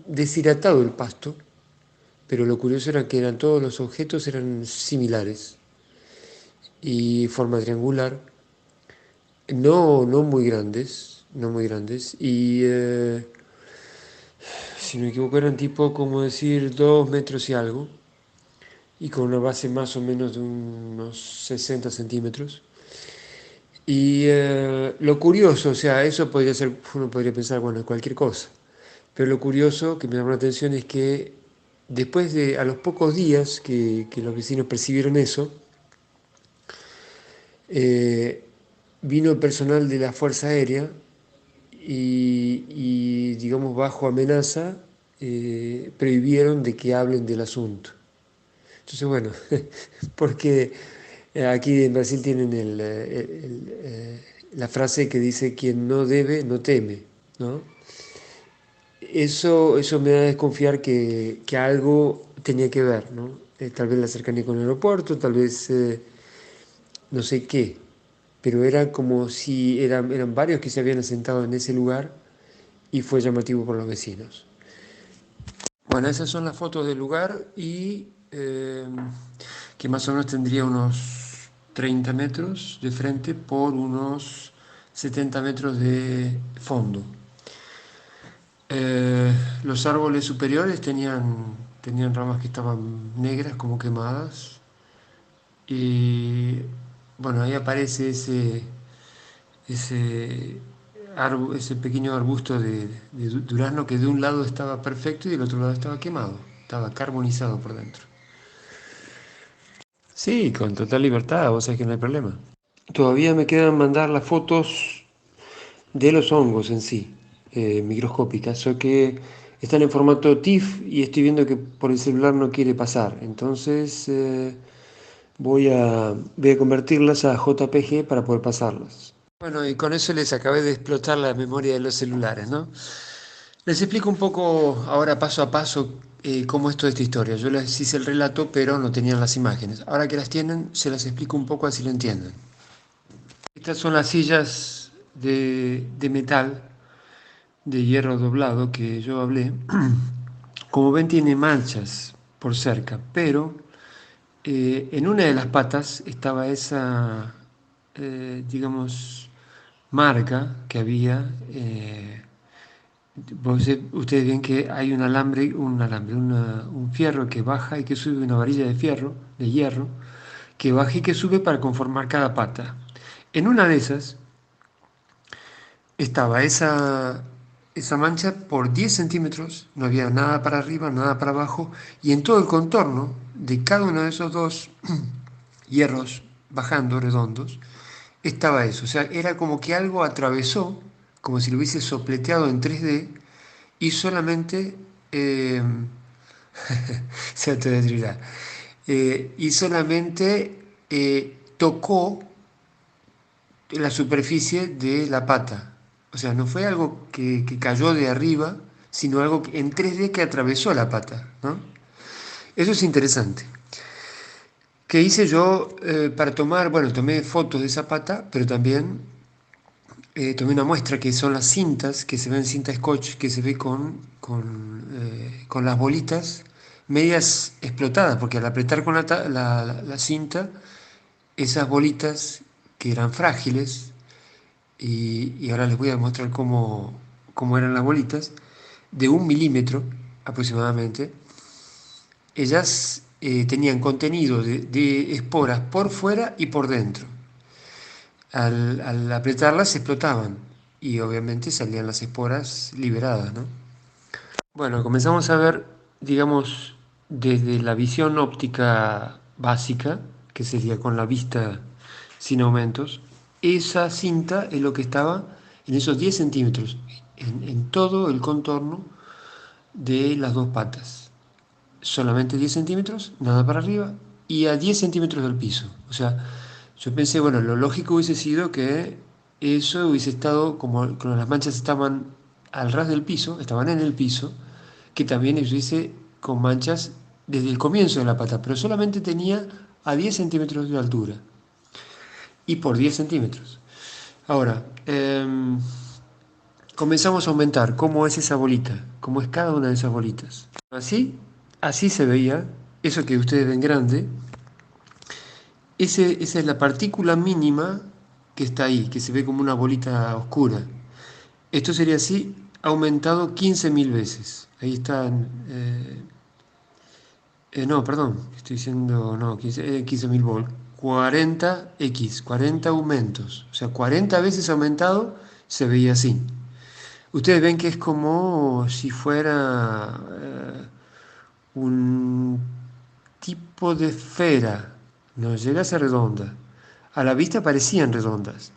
deshidratado el pasto, pero lo curioso era que todos los objetos eran similares y forma triangular, no muy grandes, no muy grandes, y si no me equivoco eran tipo como decir 2 metros y algo, y con una base más o menos de unos 60 centímetros. Y lo curioso, o sea, eso podría ser, uno podría pensar, bueno, cualquier cosa, pero lo curioso que me llamó la atención es que a los pocos días que los vecinos percibieron eso, eh, vino el personal de la Fuerza Aérea digamos, bajo amenaza, prohibieron de que hablen del asunto. Entonces, bueno, porque aquí en Brasil tienen la frase que dice, quien no debe, no teme, ¿no? Eso me da a desconfiar que algo tenía que ver, ¿no? Tal vez la cercanía con el aeropuerto, tal vez no sé qué, pero era como si eran varios que se habían asentado en ese lugar y fue llamativo por los vecinos. Bueno, esas son las fotos del lugar y que más o menos tendría unos 30 metros de frente por unos 70 metros de fondo. Los árboles superiores tenían ramas que estaban negras, como quemadas. Y bueno, ahí aparece ese pequeño arbusto de durazno que de un lado estaba perfecto y del otro lado estaba quemado, estaba carbonizado por dentro. Sí, con total libertad, vos sabés que no hay problema. Todavía me quedan mandar las fotos de los hongos en sí, microscópicas, o que están en formato TIFF y estoy viendo que por el celular no quiere pasar. Entonces voy a convertirlas a JPG para poder pasarlas. Bueno, y con eso les acabé de explotar la memoria de los celulares, ¿no? Les explico un poco ahora paso a paso cómo es toda esta historia. Yo les hice el relato, pero no tenían las imágenes. Ahora que las tienen, se las explico un poco así lo entienden. Estas son las sillas de metal, de hierro doblado que yo hablé. Como ven, tiene manchas por cerca, pero en una de las patas estaba esa, digamos, marca que había. Ustedes ven que hay un fierro que baja y que sube, una varilla de fierro, de hierro, que baja y que sube para conformar cada pata. En una de esas estaba esa mancha por 10 centímetros, no había nada para arriba, nada para abajo, y en todo el contorno de cada uno de esos dos hierros bajando redondos, estaba eso. O sea, era como que algo atravesó, como si lo hubiese sopleteado en 3D y solamente, eh, se autodestruirá, y solamente tocó la superficie de la pata. O sea, no fue algo que cayó de arriba, sino algo en 3D que atravesó la pata, ¿no? Eso es interesante. ¿Qué hice yo para tomar? Bueno, tomé fotos de esa pata, pero también tomé una muestra que son las cintas, que se ven cinta scotch, que se ve con las bolitas medias explotadas, porque al apretar con la cinta, esas bolitas que eran frágiles, y ahora les voy a mostrar cómo eran las bolitas, de 1 milímetro aproximadamente, ellas tenían contenido de esporas por fuera y por dentro. Al apretarlas explotaban y obviamente salían las esporas liberadas, ¿no? Bueno, comenzamos a ver, digamos, desde la visión óptica básica, que sería con la vista sin aumentos, esa cinta es lo que estaba en esos 10 centímetros, en todo el contorno de las dos patas. Solamente 10 centímetros, nada para arriba, y a 10 centímetros del piso. O sea, yo pensé, bueno, lo lógico hubiese sido que eso hubiese estado, como las manchas estaban al ras del piso, estaban en el piso, que también estuviese con manchas desde el comienzo de la pata, pero solamente tenía a 10 centímetros de altura y por 10 centímetros. Ahora, comenzamos a aumentar cómo es esa bolita, cómo es cada una de esas bolitas. Así se veía, eso que ustedes ven grande, esa es la partícula mínima que está ahí, que se ve como una bolita oscura. Esto sería así aumentado 15.000 veces. Ahí están. No, perdón, estoy diciendo, no, 15.000 volt. 40 aumentos. O sea, 40 veces aumentado se veía así. Ustedes ven que es como si fuera un tipo de esfera. No llega a ser redonda. A la vista parecían redondas,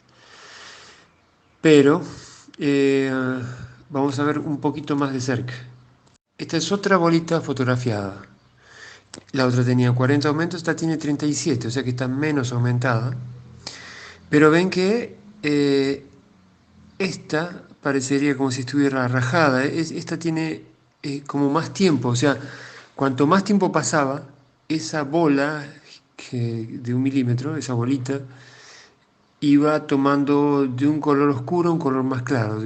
pero eh, vamos a ver un poquito más de cerca. Esta es otra bolita fotografiada. La otra tenía 40 aumentos, esta tiene 37, o sea que está menos aumentada. Pero ven que esta parecería como si estuviera rajada. Esta tiene como más tiempo, o sea, cuanto más tiempo pasaba, esa bola de 1 milímetro, esa bolita, iba tomando de un color oscuro a un color más claro,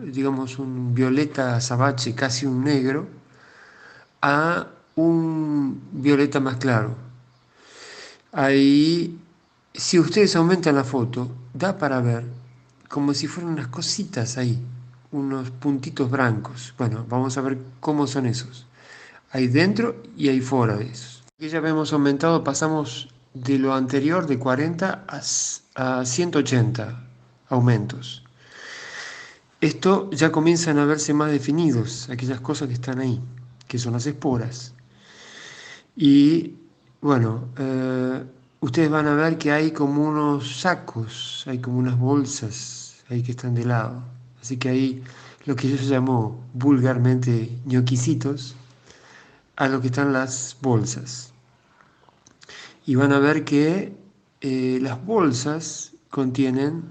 digamos, un violeta azabache, casi un negro, a un violeta más claro. Ahí, si ustedes aumentan la foto, da para ver como si fueran unas cositas ahí, unos puntitos blancos. Bueno, vamos a ver cómo son esos. Hay dentro y hay fuera de esos. Aquí ya hemos aumentado, pasamos de lo anterior de 40 a 180 aumentos. Esto ya comienzan a verse más definidos, aquellas cosas que están ahí, que son las esporas. Y bueno, ustedes van a ver que hay como unos sacos, hay como unas bolsas ahí que están de lado. Así que ahí lo que yo llamo vulgarmente ñoquisitos, a lo que están las bolsas. Y van a ver que las bolsas contienen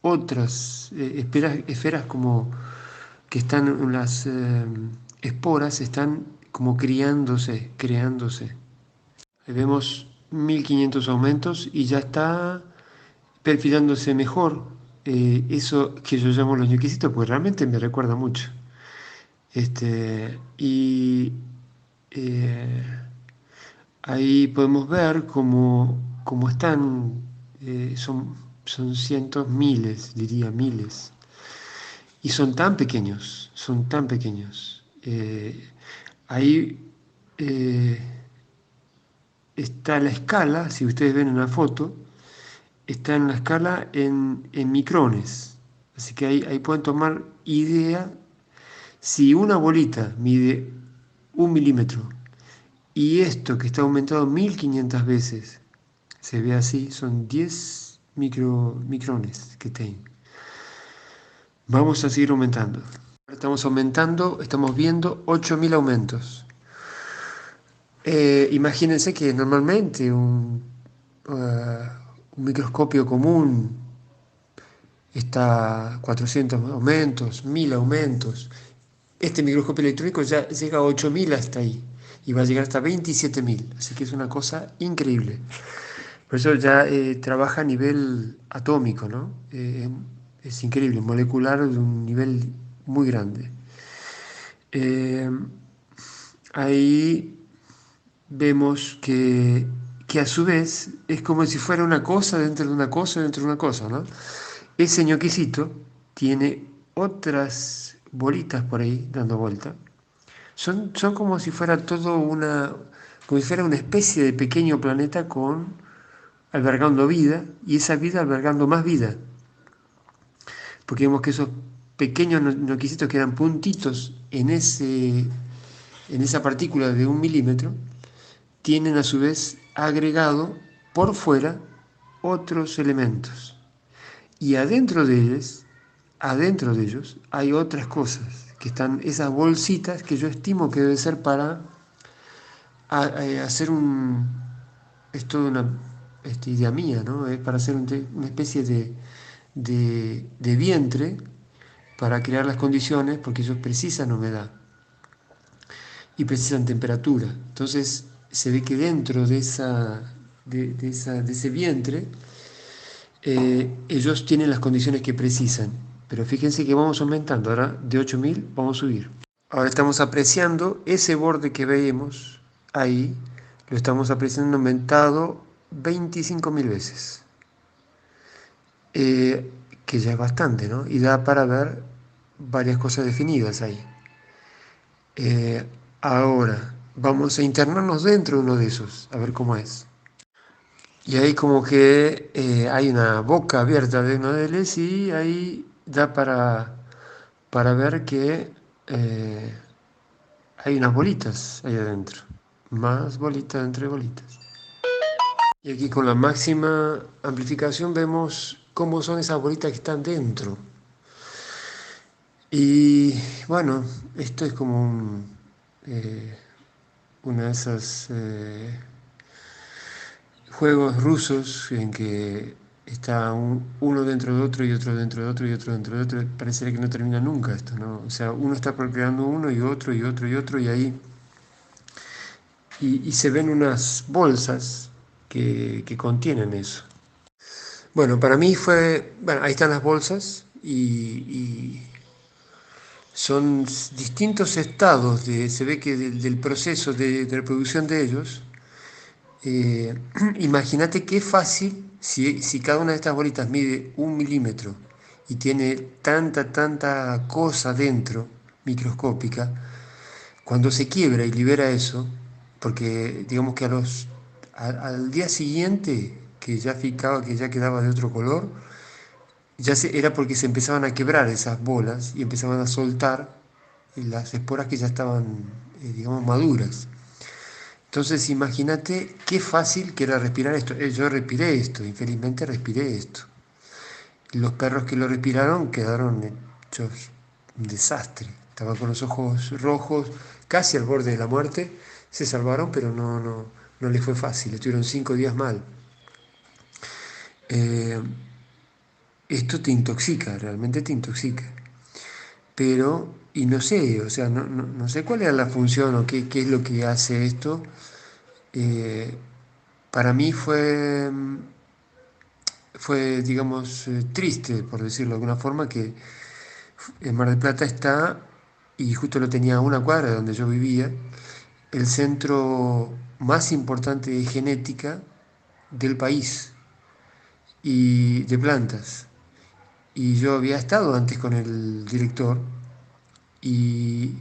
otras esferas como que están en las esporas, están como creándose. Ahí vemos 1500 aumentos y ya está perfilándose mejor eso que yo llamo los ñoquisitos, pues realmente me recuerda mucho. Y eh, ahí podemos ver cómo están, son cientos, miles, diría miles. Y son tan pequeños, son tan pequeños. Ahí eh, está la escala, si ustedes ven una foto, está en la escala en micrones. Así que ahí pueden tomar idea si una bolita mide 1 milímetro y esto que está aumentado 1500 veces se ve así, son 10 micrones que tienen. Vamos a seguir aumentando. Estamos aumentando, estamos viendo 8000 aumentos. Imagínense que normalmente un microscopio común está a 400 aumentos, 1000 aumentos. Este microscopio electrónico ya llega a 8000 hasta ahí y va a llegar hasta 27000. Así que es una cosa increíble. Por eso ya trabaja a nivel atómico, ¿no? Es increíble, molecular de un nivel muy grande. Eh, Ahí vemos que a su vez es como si fuera una cosa dentro de una cosa dentro de una cosa, ¿no? Ese ñoquisito tiene otras bolitas por ahí dando vuelta. Son como si fuera como si fuera una especie de pequeño planeta albergando vida y esa vida albergando más vida. Porque vemos que esos pequeños ñoquisitos que eran puntitos en esa partícula de 1 milímetro, tienen a su vez agregado por fuera otros elementos. Y adentro de ellos, hay otras cosas, que están esas bolsitas que yo estimo que debe ser para hacer es toda una idea mía, ¿no? Es para hacer una especie de vientre para crear las condiciones, porque ellos precisan humedad y precisan temperatura. Entonces se ve que dentro de ese vientre ellos tienen las condiciones que precisan. Pero fíjense que vamos aumentando, ahora de 8000 vamos a subir. Ahora estamos apreciando ese borde que veíamos ahí, lo estamos apreciando aumentado 25.000 veces, que ya es bastante, ¿no? Y da para ver varias cosas definidas ahí. Ahora vamos a internarnos dentro de uno de esos, a ver cómo es. Y ahí como que hay una boca abierta de uno de ellos y ahí da para ver que hay unas bolitas ahí adentro. Más bolitas entre bolitas. Y aquí con la máxima amplificación vemos cómo son esas bolitas que están dentro. Y bueno, esto es como eh, una de esas juegos rusos en que está uno dentro de otro y otro dentro de otro y otro dentro de otro. Parecería que no termina nunca esto, ¿no? O sea, uno está procreando uno y otro y otro y otro y ahí y se ven unas bolsas que contienen eso. Bueno, para mí fue, bueno, ahí están las bolsas y son distintos estados se ve que del proceso de reproducción de ellos. Eh, Imagínate qué fácil si cada una de estas bolitas mide 1 milímetro y tiene tanta cosa dentro, microscópica, cuando se quiebra y libera eso, porque digamos que al día siguiente, que ya ficaba, que ya quedaba de otro color, era porque se empezaban a quebrar esas bolas y empezaban a soltar las esporas que ya estaban, digamos, maduras. Entonces imagínate qué fácil que era respirar esto. Yo respiré esto, infelizmente respiré esto. Los perros que lo respiraron quedaron hechos un desastre. Estaban con los ojos rojos, casi al borde de la muerte. Se salvaron, pero no les fue fácil. Estuvieron 5 días mal. Eh, Esto te intoxica, realmente te intoxica. Pero, y no sé, o sea, no sé cuál era la función o qué es lo que hace esto. Eh, para mí fue, digamos, triste, por decirlo de alguna forma, que en Mar del Plata está, y justo lo tenía a una cuadra de donde yo vivía, el centro más importante de genética del país y de plantas. Y yo había estado antes con el director y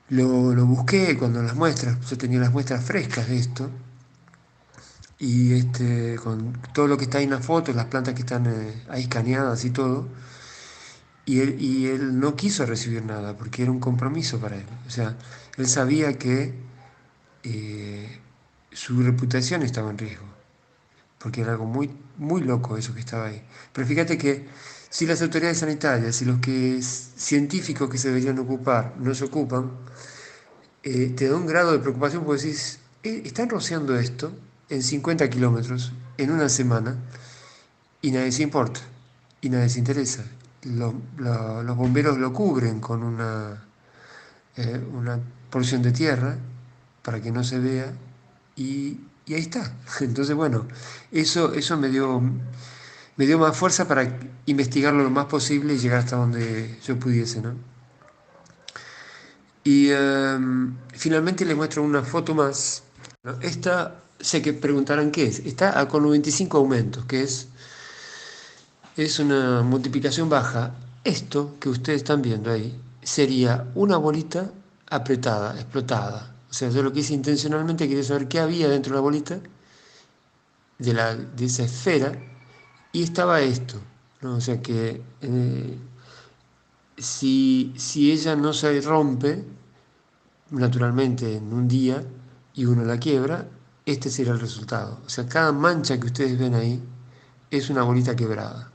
lo busqué cuando las muestras, yo tenía las muestras frescas de esto, y con todo lo que está ahí en la foto, las plantas que están ahí escaneadas y todo. Y él no quiso recibir nada porque era un compromiso para él. O sea, él sabía que eh, su reputación estaba en riesgo, porque era algo muy loco eso que estaba ahí. Pero fíjate que si las autoridades sanitarias y los científicos que se deberían ocupar no se ocupan, te da un grado de preocupación porque decís, están rociando esto en 50 kilómetros en una semana y nadie se importa y nadie se interesa. Los bomberos lo cubren con una porción de tierra para que no se vea y ahí está. Entonces, bueno, eso me dio más fuerza para investigarlo lo más posible y llegar hasta donde yo pudiese, ¿no? Y finalmente les muestro una foto más. ¿No? Esta, sé que preguntarán qué es. Está con 95 aumentos, que es una multiplicación baja. Esto que ustedes están viendo ahí sería una bolita apretada, explotada. O sea, yo lo que hice intencionalmente quería saber qué había dentro de la bolita, de esa esfera, y estaba esto, ¿no? O sea que si ella no se rompe naturalmente en un día y uno la quiebra, este sería el resultado. O sea, cada mancha que ustedes ven ahí es una bolita quebrada.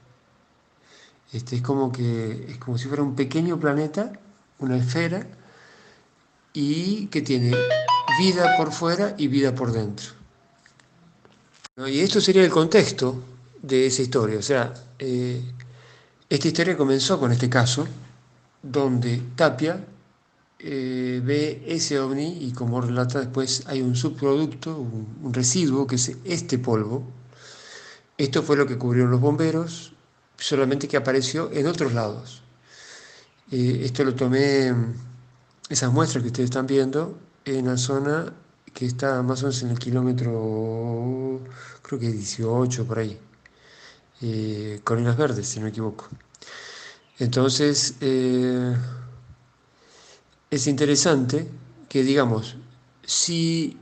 Es como si fuera un pequeño planeta, una esfera, y que tiene vida por fuera y vida por dentro. ¿No? Y esto sería el contexto de esa historia. O sea, esta historia comenzó con este caso, donde Tapia ve ese ovni y como relata después hay un subproducto, un residuo que es este polvo. Esto fue lo que cubrieron los bomberos, solamente que apareció en otros lados. Esto lo tomé, esas muestras que ustedes están viendo, en la zona que está más o menos en el kilómetro, creo que 18 por ahí, Colinas Verdes, si no me equivoco. Entonces, es interesante que, digamos, si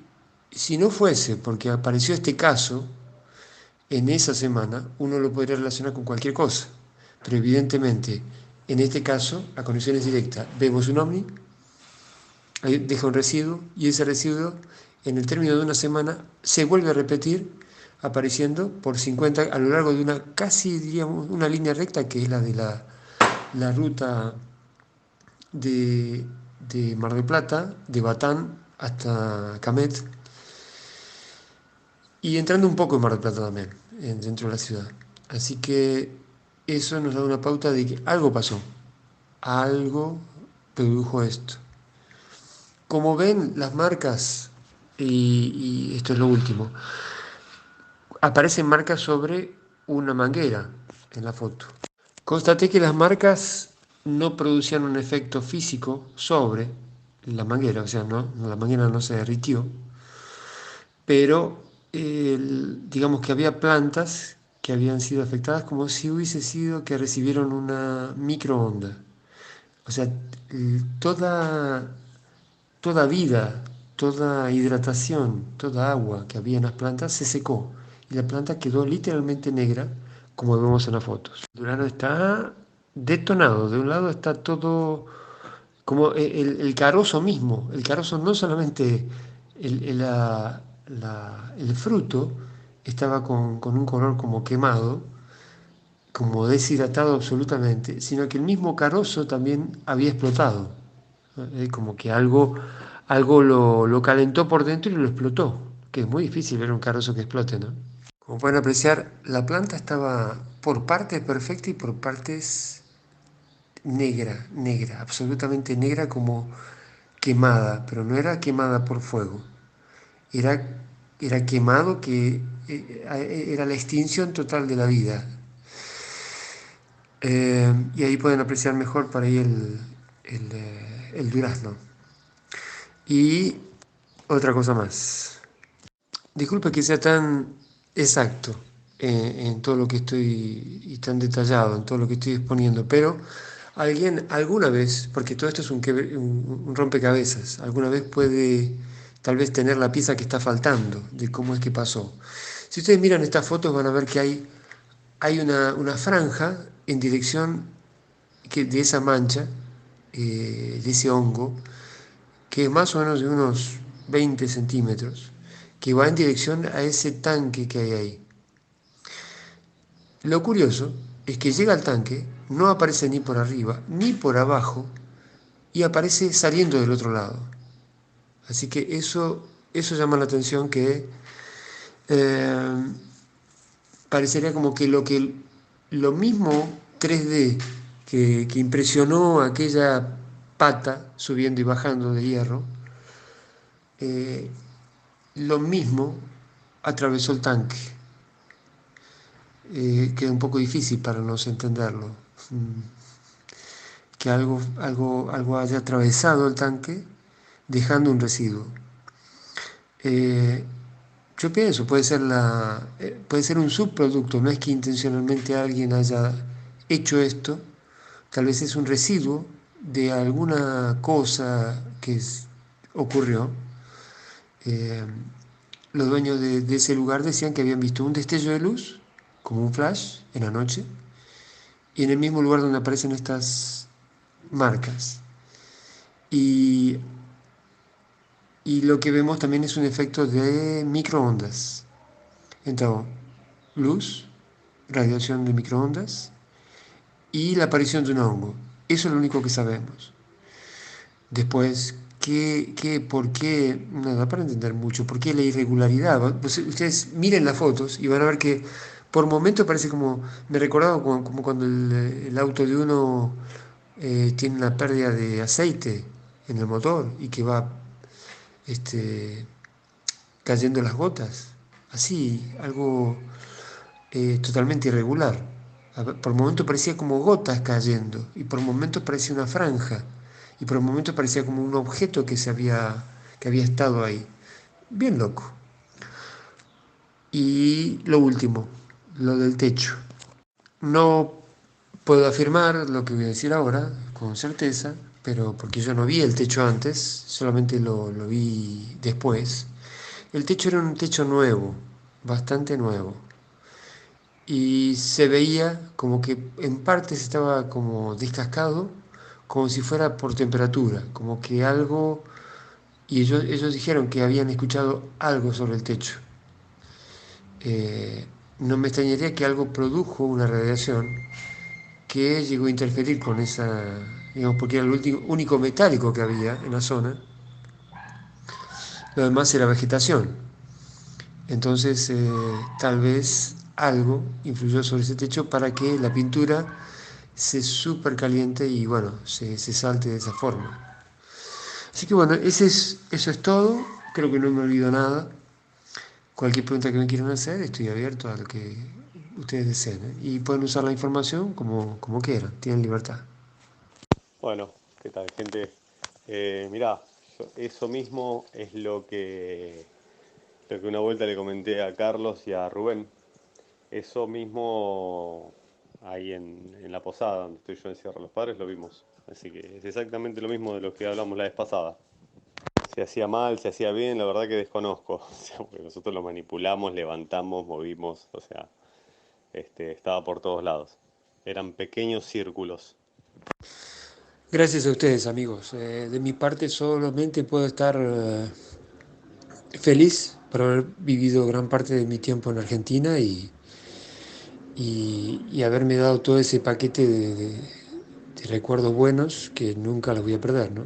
no fuese porque apareció este caso en esa semana, uno lo podría relacionar con cualquier cosa. Pero evidentemente, en este caso, la conexión es directa. Vemos un ovni, deja un residuo y ese residuo en el término de una semana se vuelve a repetir apareciendo por 50 a lo largo de una casi, diríamos, una línea recta que es la de la ruta de, de Mar del Plata, de Batán hasta Camet, y entrando un poco en Mar del Plata también, dentro de la ciudad. Así que eso nos da una pauta de que algo pasó, algo produjo esto. Como ven, las marcas, y esto es lo último, aparecen marcas sobre una manguera en la foto. Constaté que las marcas no producían un efecto físico sobre la manguera, o sea, no, la manguera no se derritió, pero digamos que había plantas que habían sido afectadas como si hubiese sido que recibieron una microonda. O sea, toda, toda vida, toda hidratación, toda agua que había en las plantas se secó y la planta quedó literalmente negra, como vemos en las fotos. El Durano está detonado, de un lado está todo como el carozo mismo, el carozo no solamente el fruto estaba con un color como quemado, como deshidratado absolutamente, sino que el mismo carozo también había explotado. Como que algo lo calentó por dentro y lo explotó, que es muy difícil ver un carozo que explote, ¿no? Como pueden apreciar, la planta estaba por partes perfecta y por partes negra, negra, absolutamente negra como quemada, pero no era quemada por fuego, era, era quemado que era la extinción total de la vida. Y ahí pueden apreciar mejor para ahí el durazno. Y otra cosa más. Disculpe que sea tan exacto en todo lo que estoy y tan detallado en todo lo que estoy exponiendo, pero alguien alguna vez, porque todo esto es un rompecabezas, alguna vez puede tal vez tener la pieza que está faltando de cómo es que pasó. Si ustedes miran estas fotos van a ver que hay una franja en dirección de esa mancha, de ese hongo, que es más o menos de unos 20 centímetros, que va en dirección a ese tanque que hay ahí. Lo curioso es que llega al tanque, no aparece ni por arriba ni por abajo y aparece saliendo del otro lado. Así que eso llama la atención que eh, parecería como que lo mismo 3D que impresionó aquella pata subiendo y bajando de hierro, eh, lo mismo atravesó el tanque. Queda un poco difícil para nos entenderlo. Que algo haya atravesado el tanque dejando un residuo. Eh, yo pienso, puede ser un subproducto, no es que intencionalmente alguien haya hecho esto, tal vez es un residuo de alguna cosa ocurrió. Eh, los dueños de ese lugar decían que habían visto un destello de luz, como un flash, en la noche, y en el mismo lugar donde aparecen estas marcas. Y, y lo que vemos también es un efecto de microondas. Entonces, luz, radiación de microondas y la aparición de un hongo. Eso es lo único que sabemos. Después, por qué? Nada, para entender mucho, ¿por qué la irregularidad? Ustedes miren las fotos y van a ver que por momentos parece como, me recordaba como cuando el auto de uno tiene una pérdida de aceite en el motor y que va este, cayendo las gotas. Así, algo totalmente irregular. Por momentos parecía como gotas cayendo y por momentos parecía una franja y por momentos parecía como un objeto que había estado ahí. Bien loco. Y lo último, lo del techo. No puedo afirmar lo que voy a decir ahora con certeza, pero porque yo no vi el techo antes, solamente lo vi después. El techo era un techo nuevo, bastante nuevo. Y se veía como que en partes estaba como descascado, como si fuera por temperatura, como que algo, y ellos dijeron que habían escuchado algo sobre el techo. eh, no me extrañaría que algo produjo una radiación que llegó a interferir con esa, digamos, porque era el único metálico que había en la zona, lo demás era vegetación. Entonces, tal vez algo influyó sobre ese techo para que la pintura se supercaliente y bueno, se salte de esa forma. Así que bueno, eso es todo. Creo que no me olvido nada. Cualquier pregunta que me quieran hacer, estoy abierto a lo que ustedes deseen, ¿eh? Y pueden usar la información como quieran, tienen libertad. Bueno, ¿qué tal, gente? Mirá, eso mismo es lo que una vuelta le comenté a Carlos y a Rubén. Eso mismo ahí en la posada donde estoy yo en Sierra de los Padres lo vimos. Así que es exactamente lo mismo de lo que hablamos la vez pasada. Se hacía mal, se hacía bien, la verdad que desconozco. O sea, porque nosotros lo manipulamos, levantamos, movimos, o sea, estaba por todos lados. Eran pequeños círculos. Gracias a ustedes, amigos. De mi parte solamente puedo estar feliz por haber vivido gran parte de mi tiempo en Argentina y haberme dado todo ese paquete de recuerdos buenos que nunca los voy a perder, ¿no?